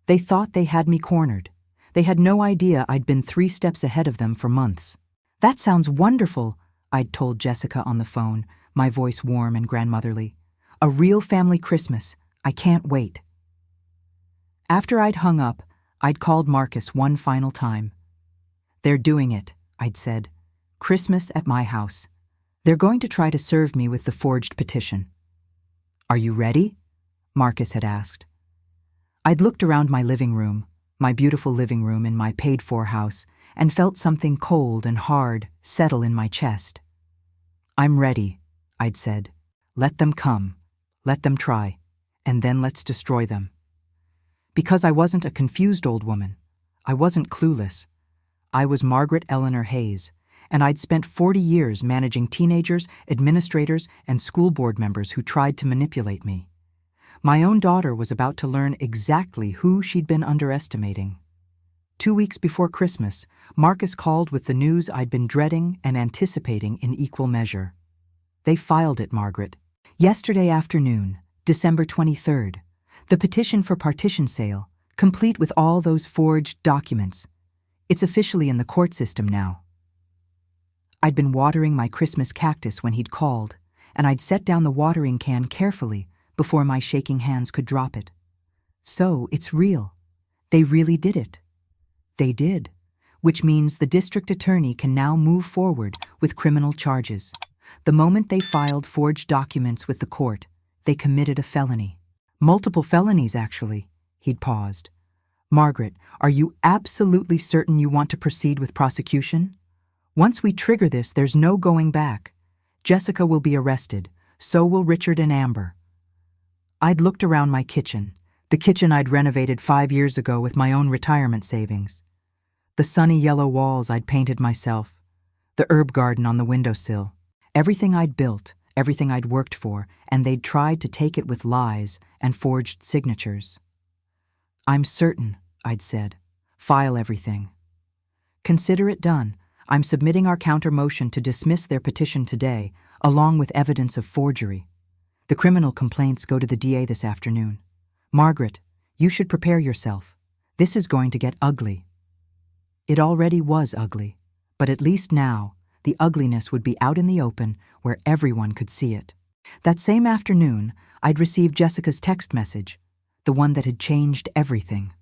They thought they had me cornered. They had no idea I'd been 3 steps ahead of them for months. That sounds wonderful, I'd told Jessica on the phone, my voice warm and grandmotherly. A real family Christmas. I can't wait. After I'd hung up, I'd called Marcus one final time. They're doing it, I'd said. Christmas at my house. They're going to try to serve me with the forged petition. Are you ready? Marcus had asked. I'd looked around my living room, my beautiful living room in my paid-for house, and felt something cold and hard settle in my chest. I'm ready, I'd said. Let them come. Let them try. And then let's destroy them. Because I wasn't a confused old woman. I wasn't clueless. I was Margaret Eleanor Hayes, and I'd spent 40 years managing teenagers, administrators, and school board members who tried to manipulate me. My own daughter was about to learn exactly who she'd been underestimating. 2 weeks before Christmas, Marcus called with the news I'd been dreading and anticipating in equal measure. They filed it, Margaret. Yesterday afternoon, December 23rd, the petition for partition sale, complete with all those forged documents. It's officially in the court system now. I'd been watering my Christmas cactus when he'd called, and I'd set down the watering can carefully before my shaking hands could drop it. So it's real. They really did it. They did, which means the district attorney can now move forward with criminal charges. The moment they filed forged documents with the court, they committed a felony. Multiple felonies, actually. He'd paused. Margaret, are you absolutely certain you want to proceed with prosecution? Once we trigger this, there's no going back. Jessica will be arrested. So will Richard and Amber. I'd looked around my kitchen, the kitchen I'd renovated 5 years ago with my own retirement savings. The sunny yellow walls I'd painted myself, the herb garden on the windowsill, everything I'd built, everything I'd worked for, and they'd tried to take it with lies and forged signatures. I'm certain, I'd said. File everything. Consider it done. I'm submitting our counter motion to dismiss their petition today, along with evidence of forgery. The criminal complaints go to the DA this afternoon. Margaret, you should prepare yourself. This is going to get ugly. It already was ugly, but at least now, the ugliness would be out in the open where everyone could see it. That same afternoon, I'd received Jessica's text message, the one that had changed everything.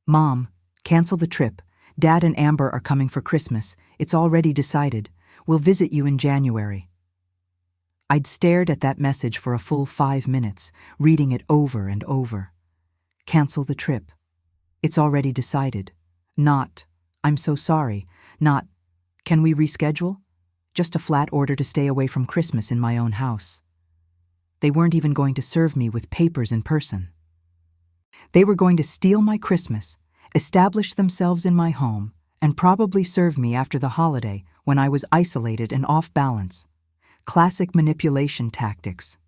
Mom, cancel the trip. Dad and Amber are coming for Christmas. It's already decided. We'll visit you in January. I'd stared at that message for a full 5 minutes, reading it over and over. Cancel the trip. It's already decided. Not, I'm so sorry. Not, can we reschedule? Just a flat order to stay away from Christmas in my own house. They weren't even going to serve me with papers in person. They were going to steal my Christmas, establish themselves in my home, and probably serve me after the holiday when I was isolated and off balance. Classic manipulation tactics.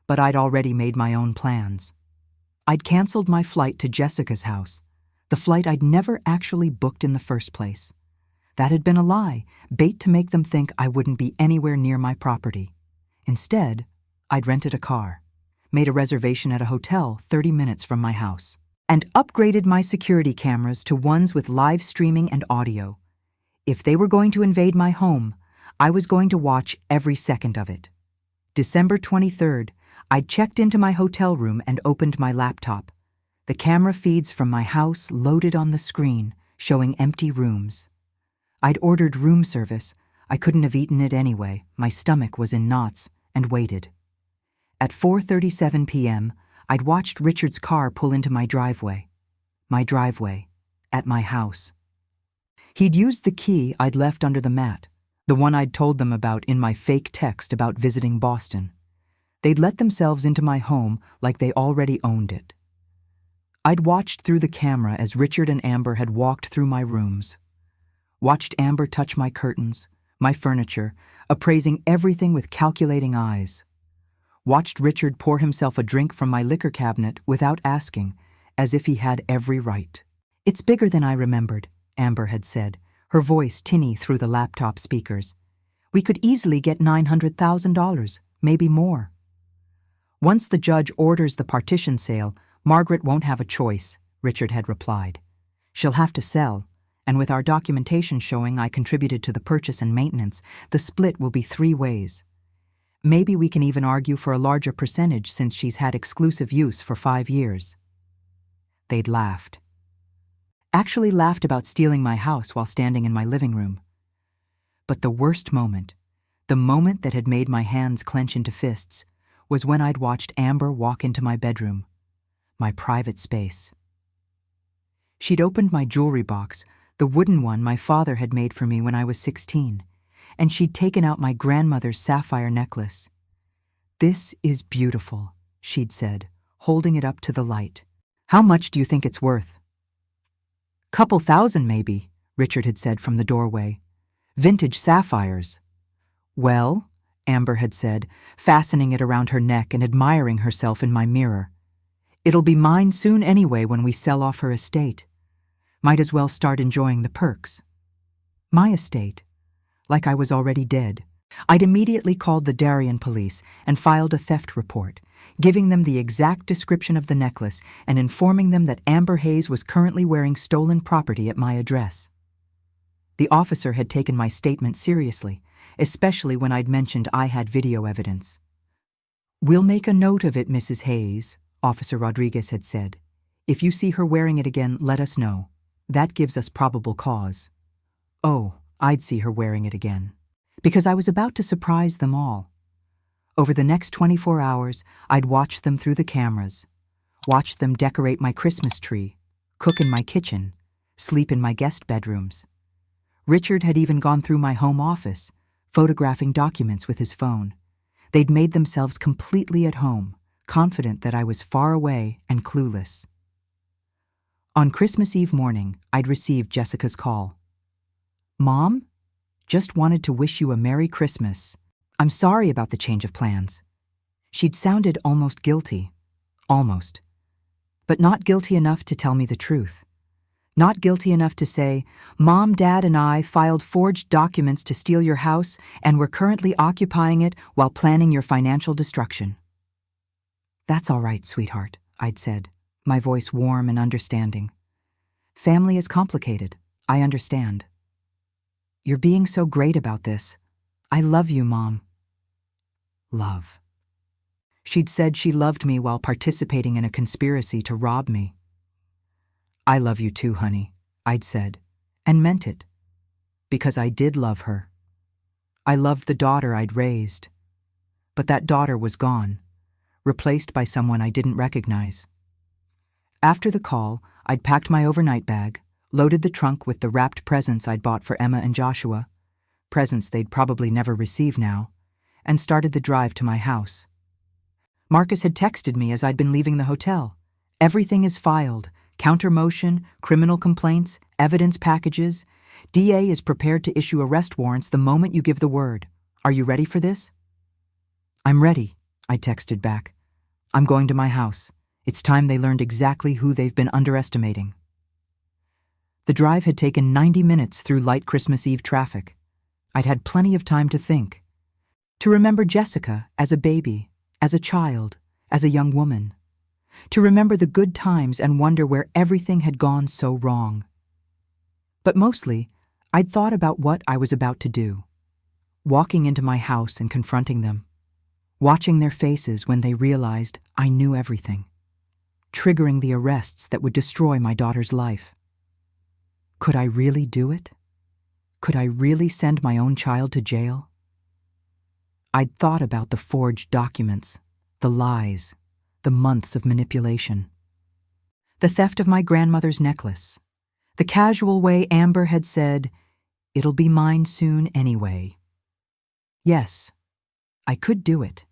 But I'd already made my own plans. I'd canceled my flight to Jessica's house, the flight I'd never actually booked in the first place. That had been a lie, bait to make them think I wouldn't be anywhere near my property. Instead, I'd rented a car, made a reservation at a hotel 30 minutes from my house, and upgraded my security cameras to ones with live streaming and audio. If they were going to invade my home, I was going to watch every second of it. December 23rd, I'd checked into my hotel room and opened my laptop. The camera feeds from my house loaded on the screen, showing empty rooms. I'd ordered room service. I couldn't have eaten it anyway. My stomach was in knots, and waited. At 4:37 p.m., I'd watched Richard's car pull into my driveway. My driveway, at my house. He'd used the key I'd left under the mat, the one I'd told them about in my fake text about visiting Boston. They'd let themselves into my home like they already owned it. I'd watched through the camera as Richard and Amber had walked through my rooms. Watched Amber touch my curtains, my furniture, appraising everything with calculating eyes. Watched Richard pour himself a drink from my liquor cabinet without asking, as if he had every right. It's bigger than I remembered, Amber had said, her voice tinny through the laptop speakers. We could easily get $900,000, maybe more. Once the judge orders the partition sale, Margaret won't have a choice, Richard had replied. She'll have to sell, and with our documentation showing I contributed to the purchase and maintenance, the split will be 3 ways. Maybe we can even argue for a larger percentage since she's had exclusive use for 5 years. They'd laughed. Actually laughed about stealing my house while standing in my living room. But the worst moment, the moment that had made my hands clench into fists, was when I'd watched Amber walk into my bedroom, my private space. She'd opened my jewelry box, the wooden one my father had made for me when I was 16, and she'd taken out my grandmother's sapphire necklace. "This is beautiful," she'd said, holding it up to the light. "How much do you think it's worth?" "Couple thousand, maybe," Richard had said from the doorway. "Vintage sapphires." "Well," Amber had said, fastening it around her neck and admiring herself in my mirror, "it'll be mine soon anyway when we sell off her estate. Might as well start enjoying the perks." My estate. Like I was already dead. I'd immediately called the Darien police and filed a theft report, giving them the exact description of the necklace and informing them that Amber Hayes was currently wearing stolen property at my address. The officer had taken my statement seriously, especially when I'd mentioned I had video evidence. "We'll make a note of it, Mrs. Hayes," Officer Rodriguez had said. "If you see her wearing it again, let us know. That gives us probable cause." Oh, I'd see her wearing it again. Because I was about to surprise them all. Over the next 24 hours, I'd watch them through the cameras, watch them decorate my Christmas tree, cook in my kitchen, sleep in my guest bedrooms. Richard had even gone through my home office, photographing documents with his phone. They'd made themselves completely at home, confident that I was far away and clueless. On Christmas Eve morning, I'd received Jessica's call. "Mom? Just wanted to wish you a Merry Christmas. I'm sorry about the change of plans." She'd sounded almost guilty. Almost. But not guilty enough to tell me the truth. Not guilty enough to say, "Mom, Dad, and I filed forged documents to steal your house, and we're currently occupying it while planning your financial destruction." "That's all right, sweetheart," I'd said, my voice warm and understanding. "Family is complicated. I understand. You're being so great about this. I love you, Mom." Love. She'd said she loved me while participating in a conspiracy to rob me. "I love you too, honey," I'd said, and meant it, because I did love her. I loved the daughter I'd raised, but that daughter was gone, replaced by someone I didn't recognize. After the call, I'd packed my overnight bag, loaded the trunk with the wrapped presents I'd bought for Emma and Joshua, presents they'd probably never receive now, and started the drive to my house. Marcus had texted me as I'd been leaving the hotel. "Everything is filed. Counter motion, criminal complaints, evidence packages. DA is prepared to issue arrest warrants the moment you give the word. Are you ready for this?" "I'm ready," I texted back. "I'm going to my house. It's time they learned exactly who they've been underestimating." The drive had taken 90 minutes through light Christmas Eve traffic. I'd had plenty of time to think. To remember Jessica as a baby, as a child, as a young woman. To remember the good times and wonder where everything had gone so wrong. But mostly, I'd thought about what I was about to do. Walking into my house and confronting them. Watching their faces when they realized I knew everything. Triggering the arrests that would destroy my daughter's life. Could I really do it? Could I really send my own child to jail? I'd thought about the forged documents, the lies, the months of manipulation. The theft of my grandmother's necklace. The casual way Amber had said, "It'll be mine soon anyway." Yes, I could do it.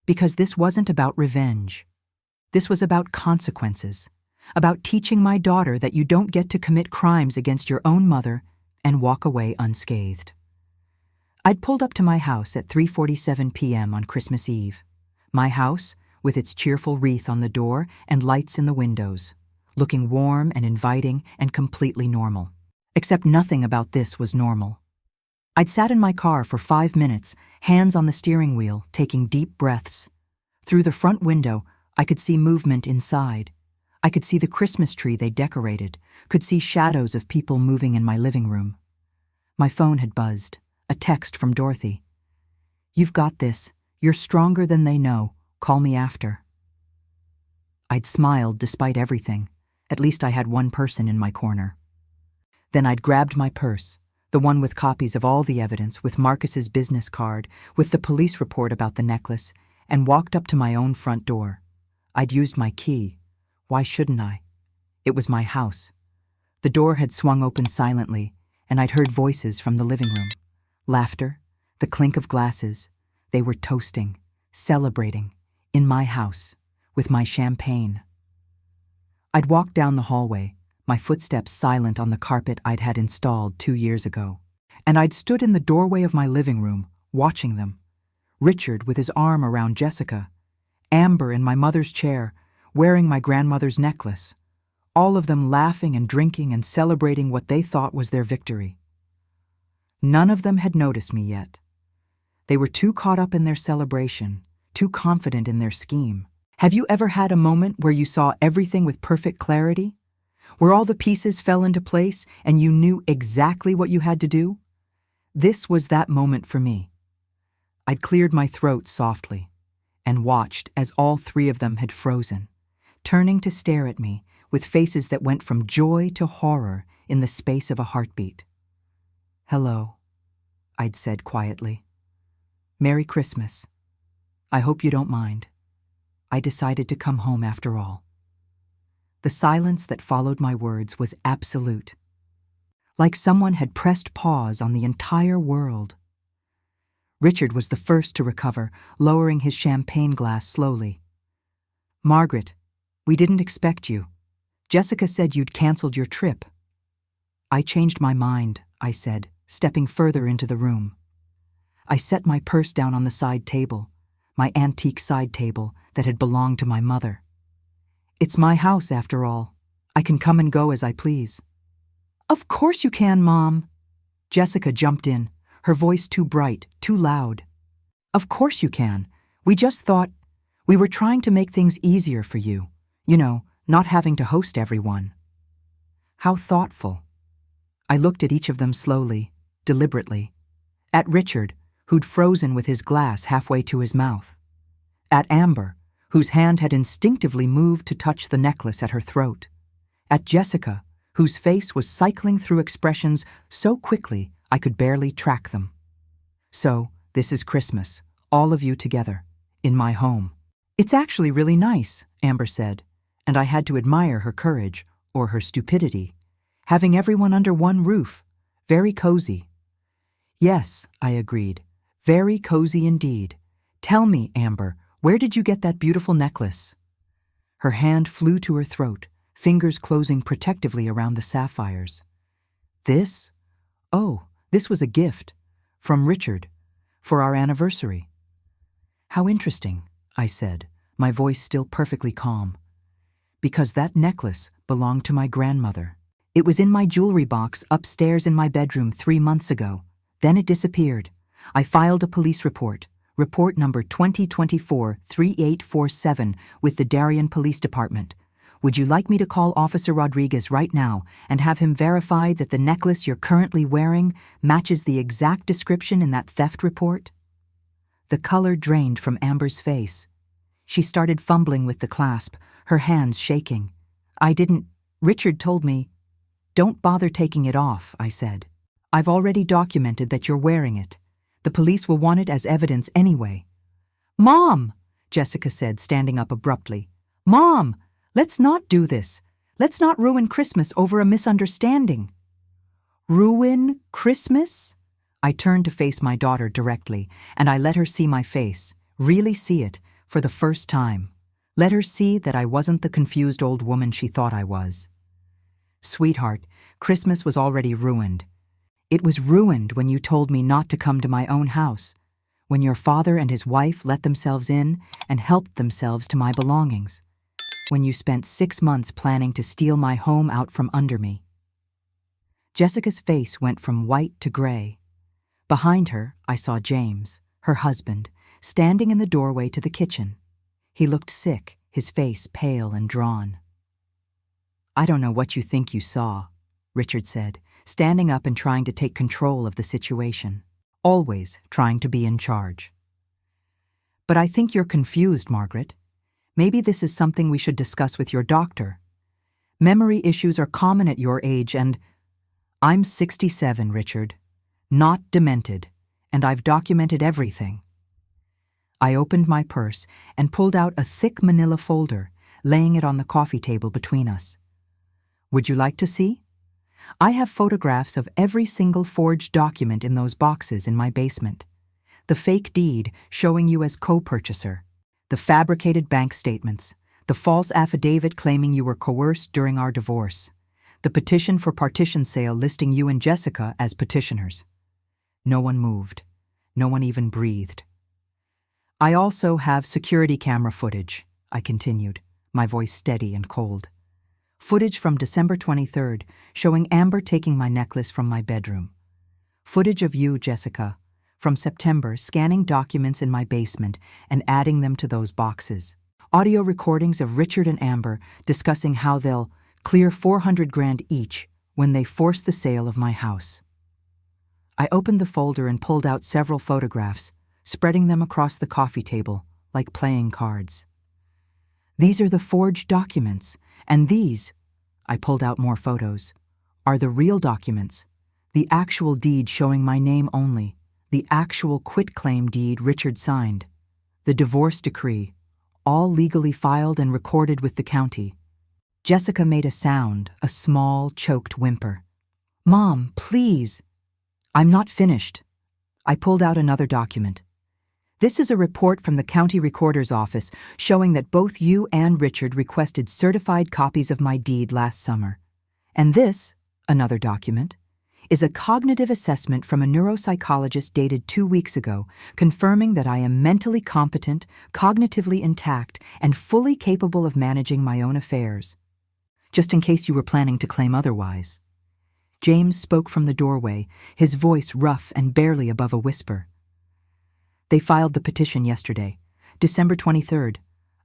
Because this wasn't about revenge. This was about consequences, about teaching my daughter that you don't get to commit crimes against your own mother and walk away unscathed. I'd pulled up to my house at 3:47 p.m. on Christmas Eve. My house, with its cheerful wreath on the door and lights in the windows, looking warm and inviting and completely normal. Except nothing about this was normal. I'd sat in my car for 5 minutes, hands on the steering wheel, taking deep breaths. Through the front window, I could see movement inside. I could see the Christmas tree they decorated, could see shadows of people moving in my living room. My phone had buzzed. A text from Dorothy. "You've got this. You're stronger than they know. Call me after." I'd smiled despite everything. At least I had one person in my corner. Then I'd grabbed my purse, the one with copies of all the evidence, with Marcus's business card, with the police report about the necklace, and walked up to my own front door. I'd used my key. Why shouldn't I? It was my house. The door had swung open silently, and I'd heard voices from the living room. Laughter, the clink of glasses. They were toasting, celebrating, in my house, with my champagne. I'd walked down the hallway, my footsteps silent on the carpet I'd had installed 2 years ago. And I'd stood in the doorway of my living room, watching them. Richard with his arm around Jessica. Amber in my mother's chair, wearing my grandmother's necklace. All of them laughing and drinking and celebrating what they thought was their victory. None of them had noticed me yet. They were too caught up in their celebration, too confident in their scheme. Have you ever had a moment where you saw everything with perfect clarity? Where all the pieces fell into place and you knew exactly what you had to do? This was that moment for me. I'd cleared my throat softly and watched as all 3 of them had frozen, turning to stare at me with faces that went from joy to horror in the space of a heartbeat. "Hello," I'd said quietly. "Merry Christmas. I hope you don't mind. I decided to come home after all." The silence that followed my words was absolute. like someone had pressed pause on the entire world. Richard was the first to recover, lowering his champagne glass slowly. "Margaret, we didn't expect you. Jessica said you'd canceled your trip." "I changed my mind," I said, stepping further into the room. I set my purse down on the side table, my antique side table that had belonged to my mother. "It's my house, after all. I can come and go as I please." "Of course you can, Mom." Jessica jumped in, her voice too bright, too loud. "Of course you can. We just thought we were trying to make things easier for you. You know, not having to host everyone." How thoughtful. I looked at each of them slowly, deliberately. At Richard, who'd frozen with his glass halfway to his mouth. At Amber, whose hand had instinctively moved to touch the necklace at her throat. At Jessica, whose face was cycling through expressions so quickly I could barely track them. "So, this is Christmas, all of you together, in my home." "It's actually really nice," Amber said, and I had to admire her courage, or her stupidity. "Having everyone under one roof, very cozy." "Yes," I agreed, "very cozy indeed. Tell me, Amber, where did you get that beautiful necklace?" Her hand flew to her throat, fingers closing protectively around the sapphires. "This? Oh, this was a gift. From Richard. For our anniversary." "How interesting," I said, my voice still perfectly calm. "Because that necklace belonged to my grandmother. It was in my jewelry box upstairs in my bedroom 3 months ago. Then it disappeared. I filed a police report, report number 2024-3847, with the Darien Police Department. Would you like me to call Officer Rodriguez right now and have him verify that the necklace you're currently wearing matches the exact description in that theft report?" The color drained from Amber's face. She started fumbling with the clasp, her hands shaking. Richard told me, "Don't bother taking it off," I said. "I've already documented that you're wearing it. The police will want it as evidence anyway." "Mom," Jessica said, standing up abruptly. "Mom, let's not do this. Let's not ruin Christmas over a misunderstanding." "Ruin Christmas?" I turned to face my daughter directly, and I let her see my face, really see it, for the first time. Let her see that I wasn't the confused old woman she thought I was. "Sweetheart, Christmas was already ruined. It was ruined when you told me not to come to my own house, when your father and his wife let themselves in and helped themselves to my belongings, when you spent 6 months planning to steal my home out from under me." Jessica's face went from white to gray. Behind her, I saw James, her husband, standing in the doorway to the kitchen. He looked sick, his face pale and drawn. "I don't know what you think you saw," Richard said, standing up and trying to take control of the situation, always trying to be in charge. "But I think you're confused, Margaret. Maybe this is something we should discuss with your doctor. Memory issues are common at your age, and I'm 67, Richard, not demented, and I've documented everything." I opened my purse and pulled out a thick manila folder, laying it on the coffee table between us. "Would you like to see? I have photographs of every single forged document in those boxes in my basement. The fake deed showing you as co-purchaser, the fabricated bank statements, the false affidavit claiming you were coerced during our divorce, the petition for partition sale listing you and Jessica as petitioners." No one moved. No one even breathed. "I also have security camera footage," I continued, my voice steady and cold. "Footage from December 23rd, showing Amber taking my necklace from my bedroom. Footage of you, Jessica, from September, scanning documents in my basement and adding them to those boxes. Audio recordings of Richard and Amber discussing how they'll clear $400,000 each when they force the sale of my house." I opened the folder and pulled out several photographs, spreading them across the coffee table like playing cards. "These are the forged documents, and these," I pulled out more photos, "are the real documents, the actual deed showing my name only, the actual quitclaim deed Richard signed, the divorce decree, all legally filed and recorded with the county." Jessica made a sound, a small, choked whimper. Mom, please. I'm not finished. I pulled out another document. This is a report from the county recorder's office showing that both you and Richard requested certified copies of my deed last summer. And this, another document, is a cognitive assessment from a neuropsychologist dated 2 weeks ago, confirming that I am mentally competent, cognitively intact, and fully capable of managing my own affairs. Just in case you were planning to claim otherwise. James spoke from the doorway, his voice rough and barely above a whisper. They filed the petition yesterday, December 23rd.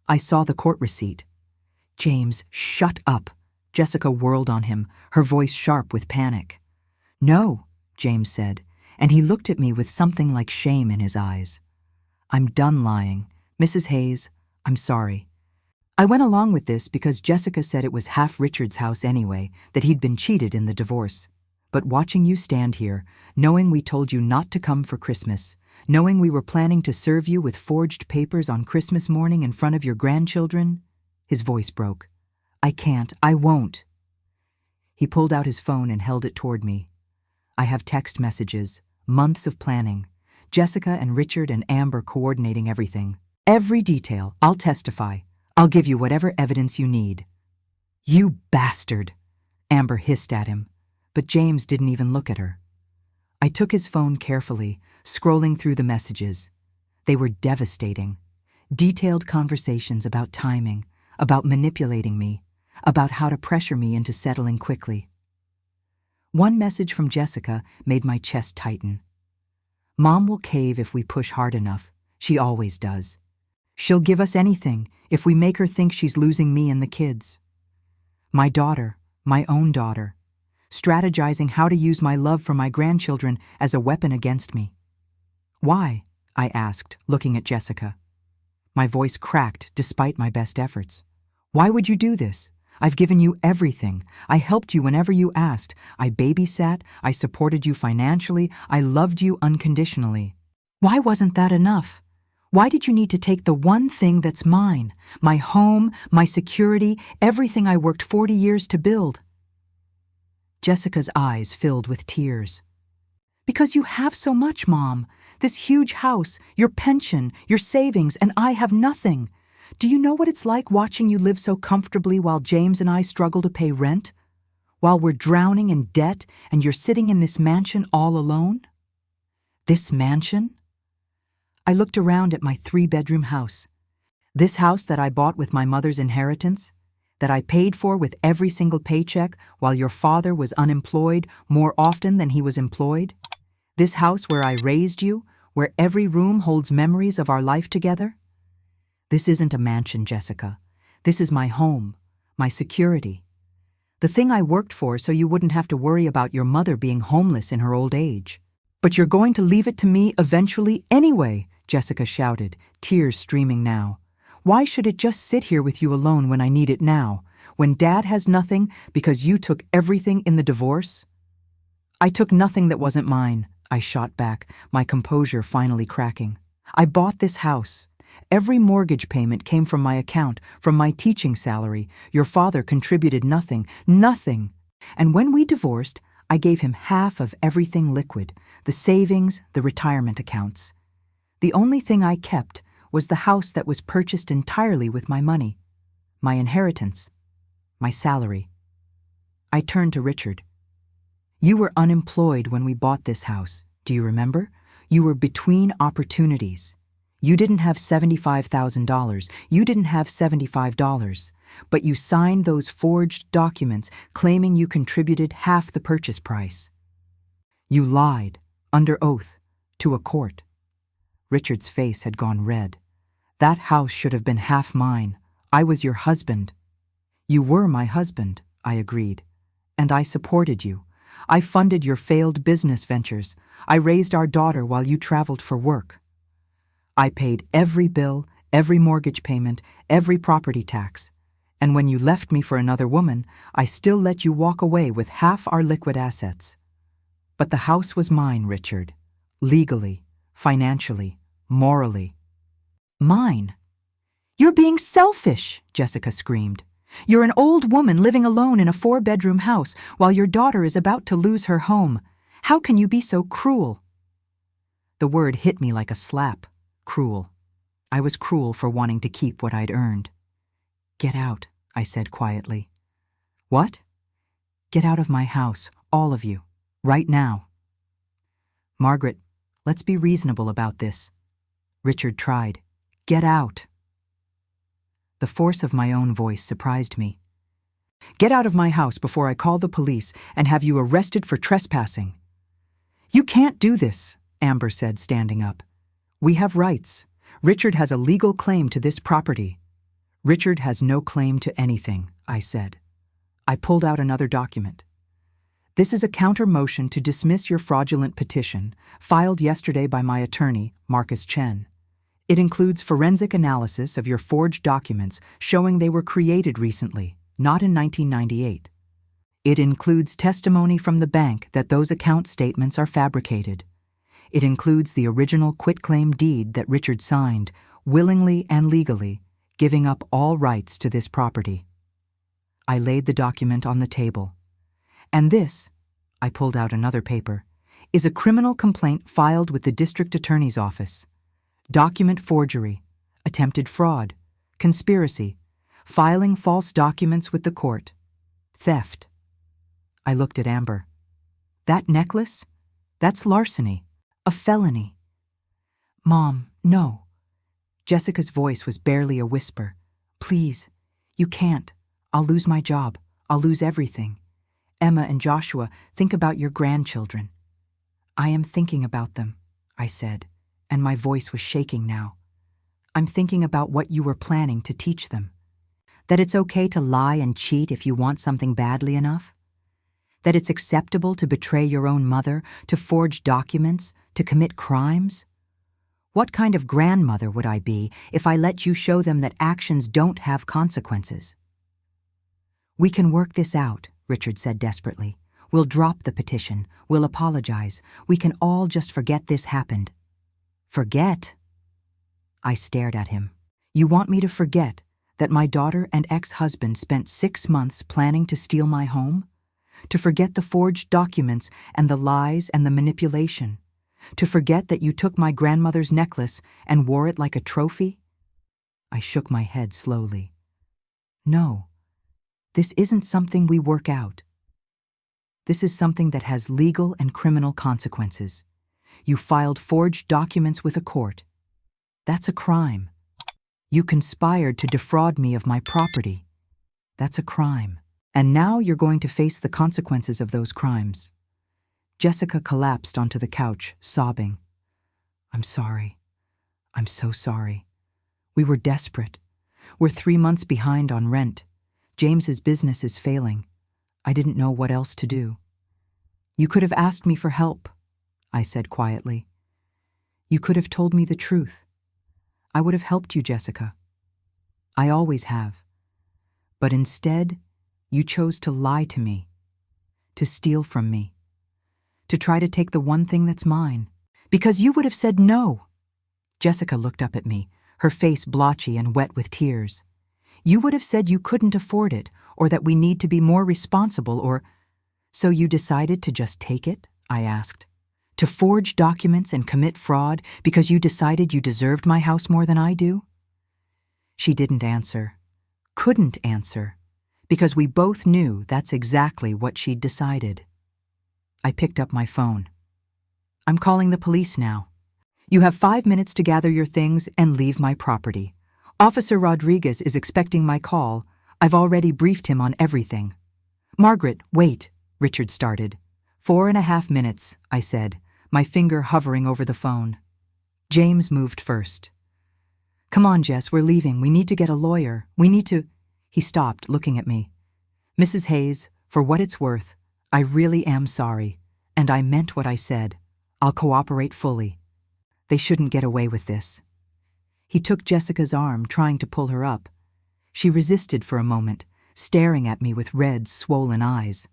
I saw the court receipt. James, shut up. Jessica whirled on him, her voice sharp with panic. No, James said, and he looked at me with something like shame in his eyes. I'm done lying. Mrs. Hayes, I'm sorry. I went along with this because Jessica said it was half Richard's house anyway, that he'd been cheated in the divorce. But watching you stand here, knowing we told you not to come for Christmas, knowing we were planning to serve you with forged papers on Christmas morning in front of your grandchildren, his voice broke. I can't, I won't. He pulled out his phone and held it toward me. I have text messages, months of planning, Jessica and Richard and Amber coordinating everything. Every detail, I'll testify. I'll give you whatever evidence you need. You bastard, Amber hissed at him, but James didn't even look at her. I took his phone carefully, scrolling through the messages. They were devastating. Detailed conversations about timing, about manipulating me, about how to pressure me into settling quickly. One message from Jessica made my chest tighten. Mom will cave if we push hard enough. She always does. She'll give us anything if we make her think she's losing me and the kids. My daughter, my own daughter, strategizing how to use my love for my grandchildren as a weapon against me. Why? I asked, looking at Jessica. My voice cracked despite my best efforts. Why would you do this? I've given you everything. I helped you whenever you asked. I babysat. I supported you financially. I loved you unconditionally. Why wasn't that enough? Why did you need to take the one thing that's mine? My home, my security, everything I worked 40 years to build. Jessica's eyes filled with tears. Because you have so much, Mom. This huge house, your pension, your savings, and I have nothing. Do you know what it's like watching you live so comfortably while James and I struggle to pay rent? While we're drowning in debt and you're sitting in this mansion all alone? This mansion? I looked around at my 3-bedroom house. This house that I bought with my mother's inheritance, that I paid for with every single paycheck while your father was unemployed more often than he was employed. This house where I raised you, where every room holds memories of our life together. This isn't a mansion, Jessica. This is my home, my security. The thing I worked for so you wouldn't have to worry about your mother being homeless in her old age. But you're going to leave it to me eventually anyway, Jessica shouted, tears streaming now. Why should it just sit here with you alone when I need it now, when Dad has nothing because you took everything in the divorce? I took nothing that wasn't mine, I shot back, my composure finally cracking. I bought this house. Every mortgage payment came from my account, from my teaching salary. Your father contributed nothing. And when we divorced, I gave him half of everything liquid, the savings, the retirement accounts. The only thing I kept was the house that was purchased entirely with my money, my inheritance, my salary. I turned to Richard. You were unemployed when we bought this house. Do you remember? You were between opportunities. You didn't have $75,000. You didn't have $75. But you signed those forged documents claiming you contributed half the purchase price. You lied, under oath, to a court. Richard's face had gone red. That house should have been half mine. I was your husband. You were my husband, I agreed. And I supported you. I funded your failed business ventures. I raised our daughter while you traveled for work. I paid every bill, every mortgage payment, every property tax. And when you left me for another woman, I still let you walk away with half our liquid assets. But the house was mine, Richard. Legally, financially, morally. Mine? You're being selfish, Jessica screamed. You're an old woman living alone in a 4-bedroom house while your daughter is about to lose her home. How can you be so cruel?" The word hit me like a slap. Cruel. I was cruel for wanting to keep what I'd earned. "Get out," I said quietly. "What?" "Get out of my house, all of you, right now." "Margaret, let's be reasonable about this." Richard tried. "Get out." The force of my own voice surprised me. "Get out of my house before I call the police and have you arrested for trespassing." "You can't do this," Amber said, standing up. "We have rights. Richard has a legal claim to this property." "Richard has no claim to anything," I said. I pulled out another document. "This is a counter motion to dismiss your fraudulent petition, filed yesterday by my attorney, Marcus Chen. It includes forensic analysis of your forged documents showing they were created recently, not in 1998. It includes testimony from the bank that those account statements are fabricated. It includes the original quitclaim deed that Richard signed, willingly and legally, giving up all rights to this property." I laid the document on the table. "And this," I pulled out another paper, "is a criminal complaint filed with the district attorney's office. Document forgery, attempted fraud, conspiracy, filing false documents with the court, theft." I looked at Amber. "That necklace? That's larceny, a felony." "Mom, no." Jessica's voice was barely a whisper. "Please, you can't. I'll lose my job. I'll lose everything. Emma and Joshua, think about your grandchildren." "I am thinking about them," I said, and my voice was shaking now. "I'm thinking about what you were planning to teach them. That it's okay to lie and cheat if you want something badly enough? That it's acceptable to betray your own mother, to forge documents, to commit crimes? What kind of grandmother would I be if I let you show them that actions don't have consequences?" "We can work this out," Richard said desperately. "We'll drop the petition. We'll apologize. We can all just forget this happened." "Forget?" I stared at him. "You want me to forget that my daughter and ex-husband spent 6 months planning to steal my home? To forget the forged documents and the lies and the manipulation? To forget that you took my grandmother's necklace and wore it like a trophy?" I shook my head slowly. "No. This isn't something we work out. This is something that has legal and criminal consequences. You filed forged documents with a court. That's a crime. You conspired to defraud me of my property. That's a crime. And now you're going to face the consequences of those crimes." Jessica collapsed onto the couch, sobbing. "I'm sorry. I'm so sorry. We were desperate. We're 3 months behind on rent. James's business is failing. I didn't know what else to do." "You could have asked me for help," I said quietly. "You could have told me the truth. I would have helped you, Jessica. I always have. But instead, you chose to lie to me, to steal from me, to try to take the one thing that's mine, because you would have said no." Jessica looked up at me, her face blotchy and wet with tears. "You would have said you couldn't afford it, or that we need to be more responsible, or—" "So you decided to just take it?" I asked. "To forge documents and commit fraud because you decided you deserved my house more than I do?" She didn't answer. Couldn't answer, because we both knew that's exactly what she'd decided. I picked up my phone. "I'm calling the police now. You have 5 minutes to gather your things and leave my property. Officer Rodriguez is expecting my call. I've already briefed him on everything." "Margaret, wait," Richard started. 4.5 minutes, I said, my finger hovering over the phone. James moved first. "Come on, Jess, we're leaving. We need to get a lawyer. We need to—" He stopped, looking at me. "Mrs. Hayes, for what it's worth, I really am sorry, and I meant what I said. I'll cooperate fully. They shouldn't get away with this." He took Jessica's arm, trying to pull her up. She resisted for a moment, staring at me with red, swollen eyes.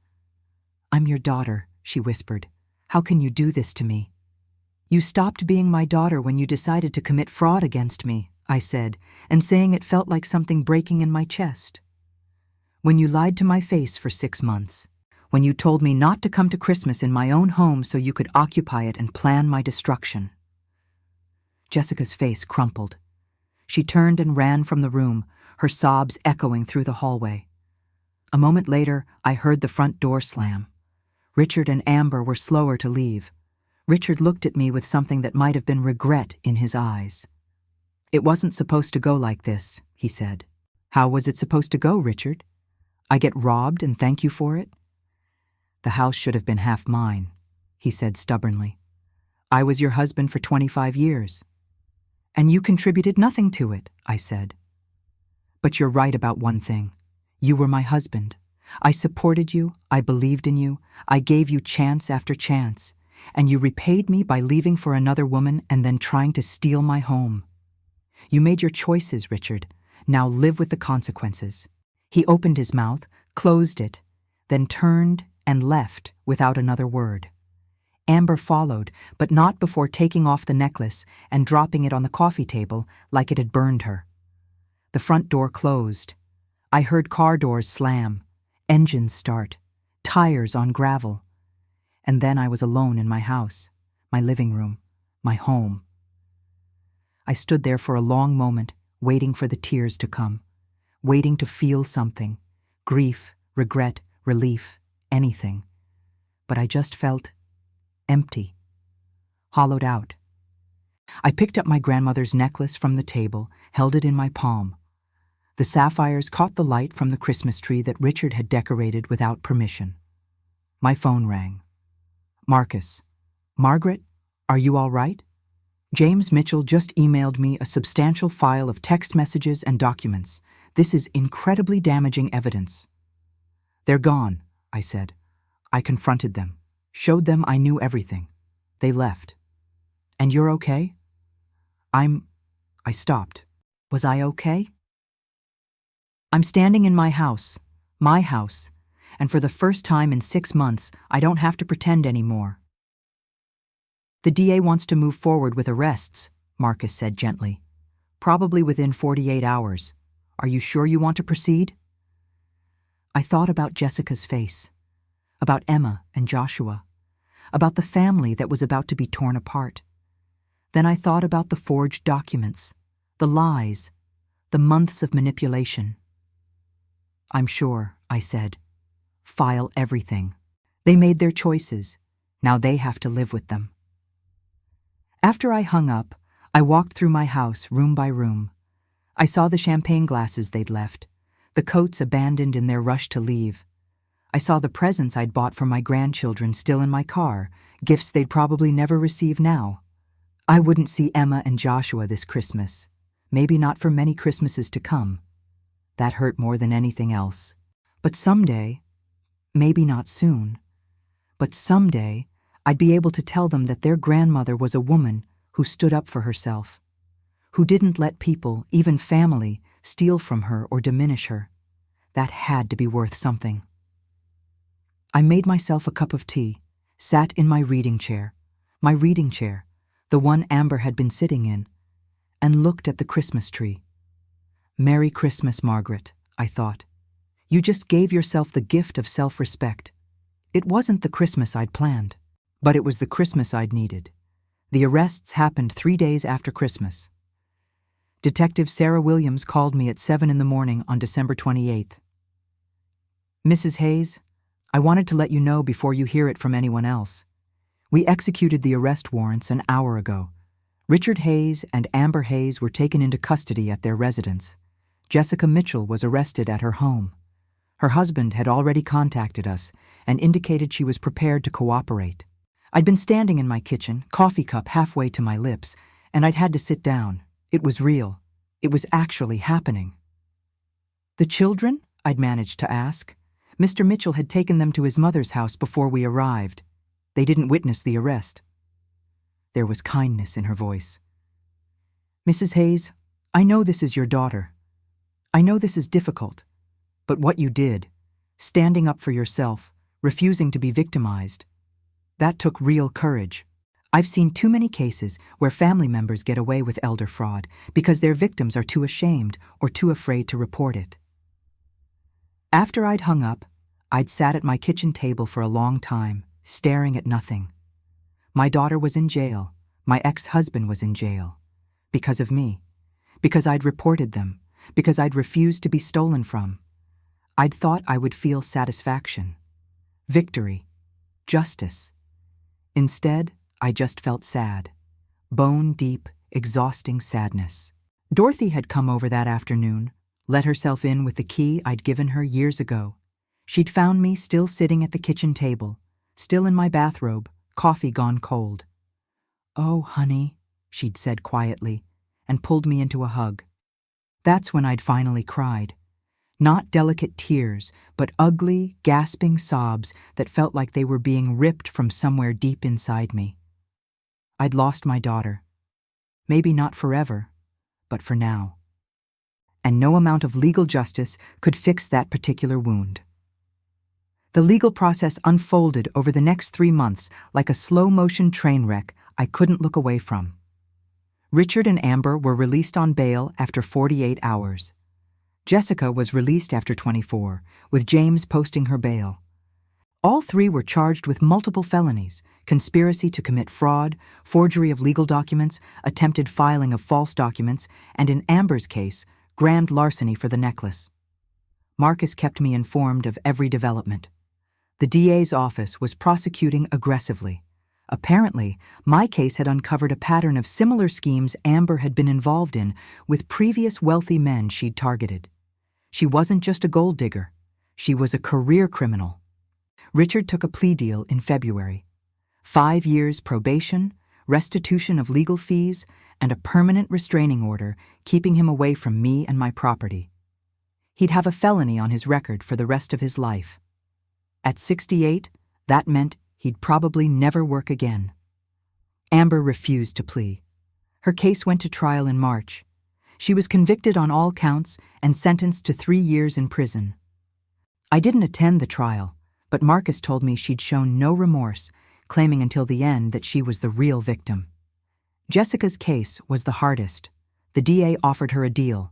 "I'm your daughter," she whispered. "How can you do this to me?" "You stopped being my daughter when you decided to commit fraud against me," I said, and saying it felt like something breaking in my chest. When you lied to my face for 6 months. When you told me not to come to Christmas in my own home so you could occupy it and plan my destruction. Jessica's face crumpled. She turned and ran from the room, her sobs echoing through the hallway. A moment later, I heard the front door slam. Richard and Amber were slower to leave. Richard looked at me with something that might have been regret in his eyes. "It wasn't supposed to go like this," he said. "How was it supposed to go, Richard? I get robbed and thank you for it?" "The house should have been half mine," he said stubbornly. "I was your husband for 25 years. And you contributed nothing to it," I said. "But you're right about one thing. You were my husband. I supported you, I believed in you, I gave you chance after chance, and you repaid me by leaving for another woman and then trying to steal my home. You made your choices, Richard. Now live with the consequences." He opened his mouth, closed it, then turned and left without another word. Amber followed, but not before taking off the necklace and dropping it on the coffee table like it had burned her. The front door closed. I heard car doors slam, engines start, tires on gravel. And then I was alone in my house, my living room, my home. I stood there for a long moment, waiting for the tears to come, waiting to feel something, grief, regret, relief, anything. But I just felt empty, hollowed out. I picked up my grandmother's necklace from the table, held it in my palm. The sapphires caught the light from the Christmas tree that Richard had decorated without permission. My phone rang. "Marcus. Margaret, are you all right? James Mitchell just emailed me a substantial file of text messages and documents. This is incredibly damaging evidence." "They're gone," I said. I confronted them, showed them I knew everything. They left. "And you're okay?" I stopped. Was I okay? "I'm standing in my house, and for the first time in 6 months, I don't have to pretend anymore." "The DA wants to move forward with arrests," Marcus said gently. "Probably within 48 hours. Are you sure you want to proceed?" I thought about Jessica's face, about Emma and Joshua, about the family that was about to be torn apart. Then I thought about the forged documents, the lies, the months of manipulation. "I'm sure," I said. "File everything. They made their choices. Now they have to live with them." After I hung up, I walked through my house room by room. I saw the champagne glasses they'd left, the coats abandoned in their rush to leave. I saw the presents I'd bought for my grandchildren still in my car, gifts they'd probably never receive now. I wouldn't see Emma and Joshua this Christmas, maybe not for many Christmases to come. That hurt more than anything else. But someday, maybe not soon, but someday I'd be able to tell them that their grandmother was a woman who stood up for herself, who didn't let people, even family, steal from her or diminish her. That had to be worth something. I made myself a cup of tea, sat in my reading chair, the one Amber had been sitting in, and looked at the Christmas tree. "Merry Christmas, Margaret," I thought. "You just gave yourself the gift of self-respect." It wasn't the Christmas I'd planned, but it was the Christmas I'd needed. The arrests happened 3 days after Christmas. Detective Sarah Williams called me at 7 in the morning on December 28th. "Mrs. Hayes, I wanted to let you know before you hear it from anyone else. We executed the arrest warrants an hour ago. Richard Hayes and Amber Hayes were taken into custody at their residence. Jessica Mitchell was arrested at her home. Her husband had already contacted us and indicated she was prepared to cooperate. I'd been standing in my kitchen, coffee cup halfway to my lips, and I'd had to sit down. It was real. It was actually happening." "The children?" I'd managed to ask. Mr. Mitchell had taken them to his mother's house before we arrived. They didn't witness the arrest. There was kindness in her voice. "Mrs. Hayes, I know this is your daughter. I know this is difficult, but what you did, standing up for yourself, refusing to be victimized, that took real courage. I've seen too many cases where family members get away with elder fraud because their victims are too ashamed or too afraid to report it." After I'd hung up, I'd sat at my kitchen table for a long time, staring at nothing. My daughter was in jail. My ex-husband was in jail. Because of me. Because I'd reported them. Because I'd refused to be stolen from. I'd thought I would feel satisfaction. Victory. Justice. Instead, I just felt sad. Bone-deep, exhausting sadness. Dorothy had come over that afternoon, let herself in with the key I'd given her years ago. She'd found me still sitting at the kitchen table, still in my bathrobe, coffee gone cold. "Oh, honey," she'd said quietly, and pulled me into a hug. That's when I'd finally cried. Not delicate tears, but ugly, gasping sobs that felt like they were being ripped from somewhere deep inside me. I'd lost my daughter. Maybe not forever, but for now. And no amount of legal justice could fix that particular wound. The legal process unfolded over the next 3 months like a slow-motion train wreck I couldn't look away from. Richard and Amber were released on bail after 48 hours. Jessica was released after 24, with James posting her bail. All 3 were charged with multiple felonies: conspiracy to commit fraud, forgery of legal documents, attempted filing of false documents, and in Amber's case, grand larceny for the necklace. Marcus kept me informed of every development. The DA's office was prosecuting aggressively. Apparently, my case had uncovered a pattern of similar schemes Amber had been involved in with previous wealthy men she'd targeted. She wasn't just a gold digger. She was a career criminal. Richard took a plea deal in February. 5 years probation, restitution of legal fees, and a permanent restraining order keeping him away from me and my property. He'd have a felony on his record for the rest of his life. At 68, that meant he'd probably never work again. Amber refused to plea. Her case went to trial in March. She was convicted on all counts and sentenced to 3 years in prison. I didn't attend the trial, but Marcus told me she'd shown no remorse, claiming until the end that she was the real victim. Jessica's case was the hardest. The DA offered her a deal: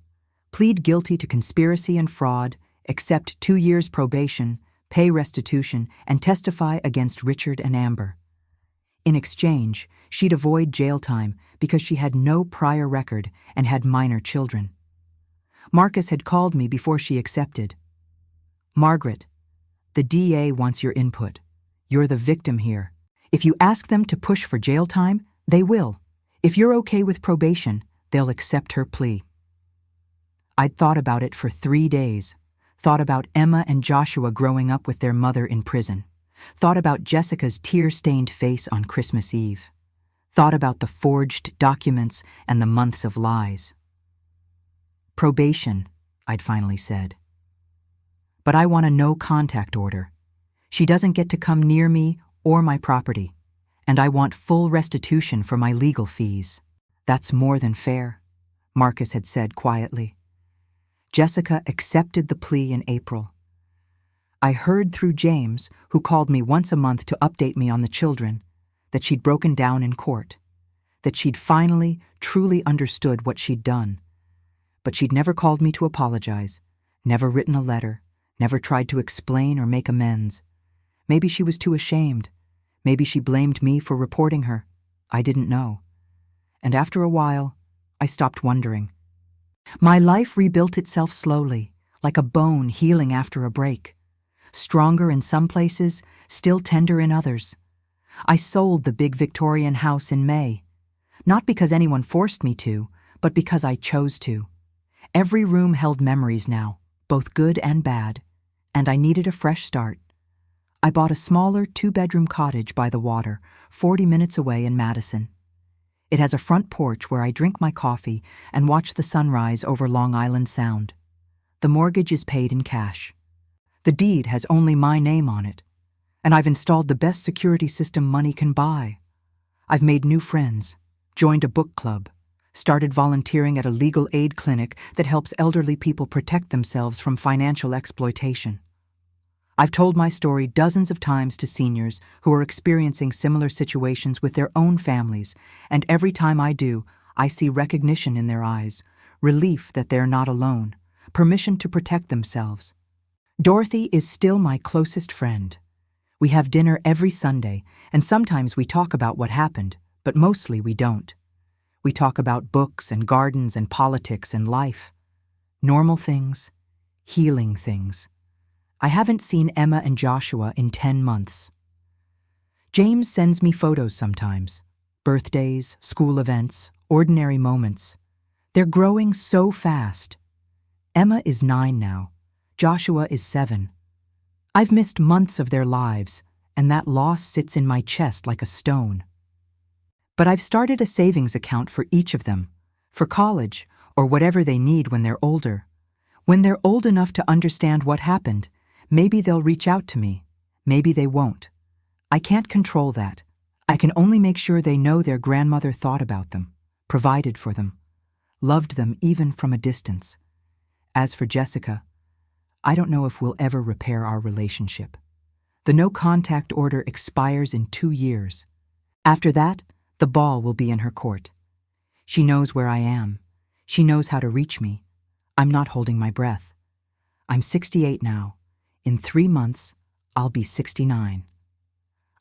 plead guilty to conspiracy and fraud, accept 2 years probation, pay restitution, and testify against Richard and Amber. In exchange, she'd avoid jail time because she had no prior record and had minor children. Marcus had called me before she accepted. "Margaret, the DA wants your input. You're the victim here. If you ask them to push for jail time, they will. If you're okay with probation, they'll accept her plea." I'd thought about it for 3 days. Thought about Emma and Joshua growing up with their mother in prison. Thought about Jessica's tear-stained face on Christmas Eve. Thought about the forged documents and the months of lies. "Probation," I'd finally said. "But I want a no-contact order. She doesn't get to come near me or my property, and I want full restitution for my legal fees." "That's more than fair," Marcus had said quietly. Jessica accepted the plea in April. I heard through James, who called me once a month to update me on the children, that she'd broken down in court, that she'd finally, truly understood what she'd done. But she'd never called me to apologize, never written a letter, never tried to explain or make amends. Maybe she was too ashamed. Maybe she blamed me for reporting her. I didn't know. And after a while, I stopped wondering. My life rebuilt itself slowly, like a bone healing after a break. Stronger in some places, still tender in others. I sold the big Victorian house in May. Not because anyone forced me to, but because I chose to. Every room held memories now, both good and bad, and I needed a fresh start. I bought a smaller 2-bedroom cottage by the water, 40 minutes away in Madison. It has a front porch where I drink my coffee and watch the sunrise over Long Island Sound. The mortgage is paid in cash. The deed has only my name on it, and I've installed the best security system money can buy. I've made new friends, joined a book club, started volunteering at a legal aid clinic that helps elderly people protect themselves from financial exploitation. I've told my story dozens of times to seniors who are experiencing similar situations with their own families, and every time I do, I see recognition in their eyes, relief that they're not alone, permission to protect themselves. Dorothy is still my closest friend. We have dinner every Sunday, and sometimes we talk about what happened, but mostly we don't. We talk about books and gardens and politics and life. Normal things, healing things. I haven't seen Emma and Joshua in 10 months. James sends me photos sometimes. Birthdays, school events, ordinary moments. They're growing so fast. Emma is 9 now. Joshua is 7. I've missed months of their lives, and that loss sits in my chest like a stone. But I've started a savings account for each of them, for college or whatever they need when they're older. When they're old enough to understand what happened, maybe they'll reach out to me. Maybe they won't. I can't control that. I can only make sure they know their grandmother thought about them, provided for them, loved them even from a distance. As for Jessica, I don't know if we'll ever repair our relationship. The no-contact order expires in 2 years. After that, the ball will be in her court. She knows where I am. She knows how to reach me. I'm not holding my breath. I'm 68 now. In 3 months, I'll be 69.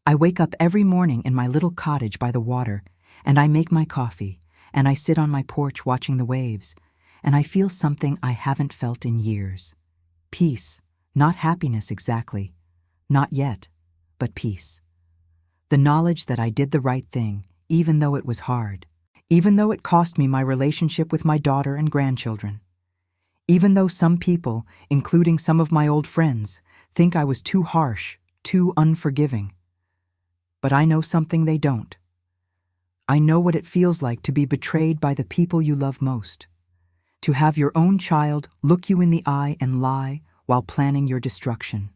I wake up every morning in my little cottage by the water, and I make my coffee, and I sit on my porch watching the waves, and I feel something I haven't felt in years. Peace, not happiness exactly. Not yet, but peace. The knowledge that I did the right thing, even though it was hard. Even though it cost me my relationship with my daughter and grandchildren. Even though some people, including some of my old friends, think I was too harsh, too unforgiving. But I know something they don't. I know what it feels like to be betrayed by the people you love most. To have your own child look you in the eye and lie while planning your destruction.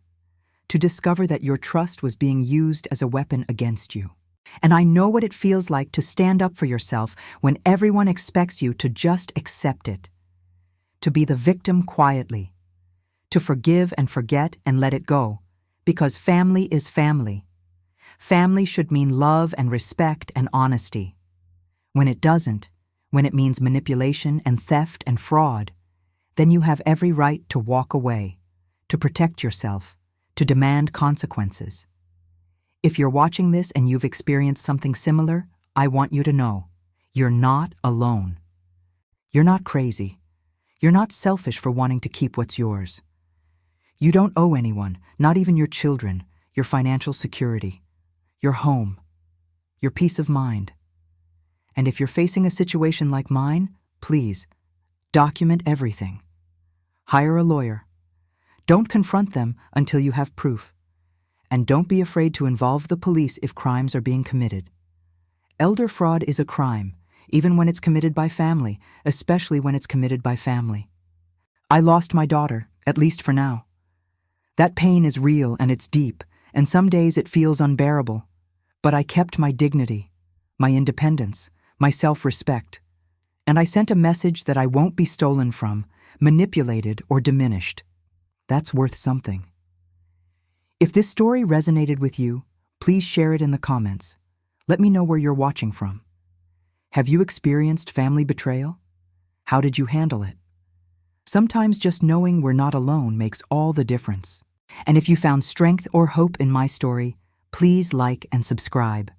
To discover that your trust was being used as a weapon against you. And I know what it feels like to stand up for yourself when everyone expects you to just accept it. To be the victim quietly. To forgive and forget and let it go, because family is family. Family should mean love and respect and honesty. When it doesn't, when it means manipulation and theft and fraud, then you have every right to walk away, to protect yourself, to demand consequences. If you're watching this and you've experienced something similar, I want you to know, you're not alone. You're not crazy. You're not selfish for wanting to keep what's yours. You don't owe anyone, not even your children, your financial security, your home, your peace of mind. And if you're facing a situation like mine, please, document everything. Hire a lawyer. Don't confront them until you have proof. And don't be afraid to involve the police if crimes are being committed. Elder fraud is a crime, even when it's committed by family, especially when it's committed by family. I lost my daughter, at least for now. That pain is real and it's deep, and some days it feels unbearable. But I kept my dignity, my independence, my self-respect. And I sent a message that I won't be stolen from, manipulated, or diminished. That's worth something. If this story resonated with you, please share it in the comments. Let me know where you're watching from. Have you experienced family betrayal? How did you handle it? Sometimes just knowing we're not alone makes all the difference. And if you found strength or hope in my story, please like and subscribe.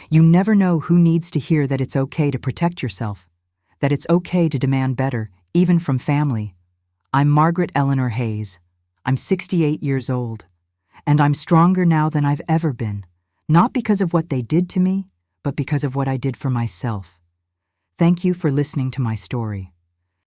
You never know who needs to hear that it's okay to protect yourself, that it's okay to demand better, even from family. I'm Margaret Eleanor Hayes. I'm 68 years old. And I'm stronger now than I've ever been, not because of what they did to me, but because of what I did for myself. Thank you for listening to my story.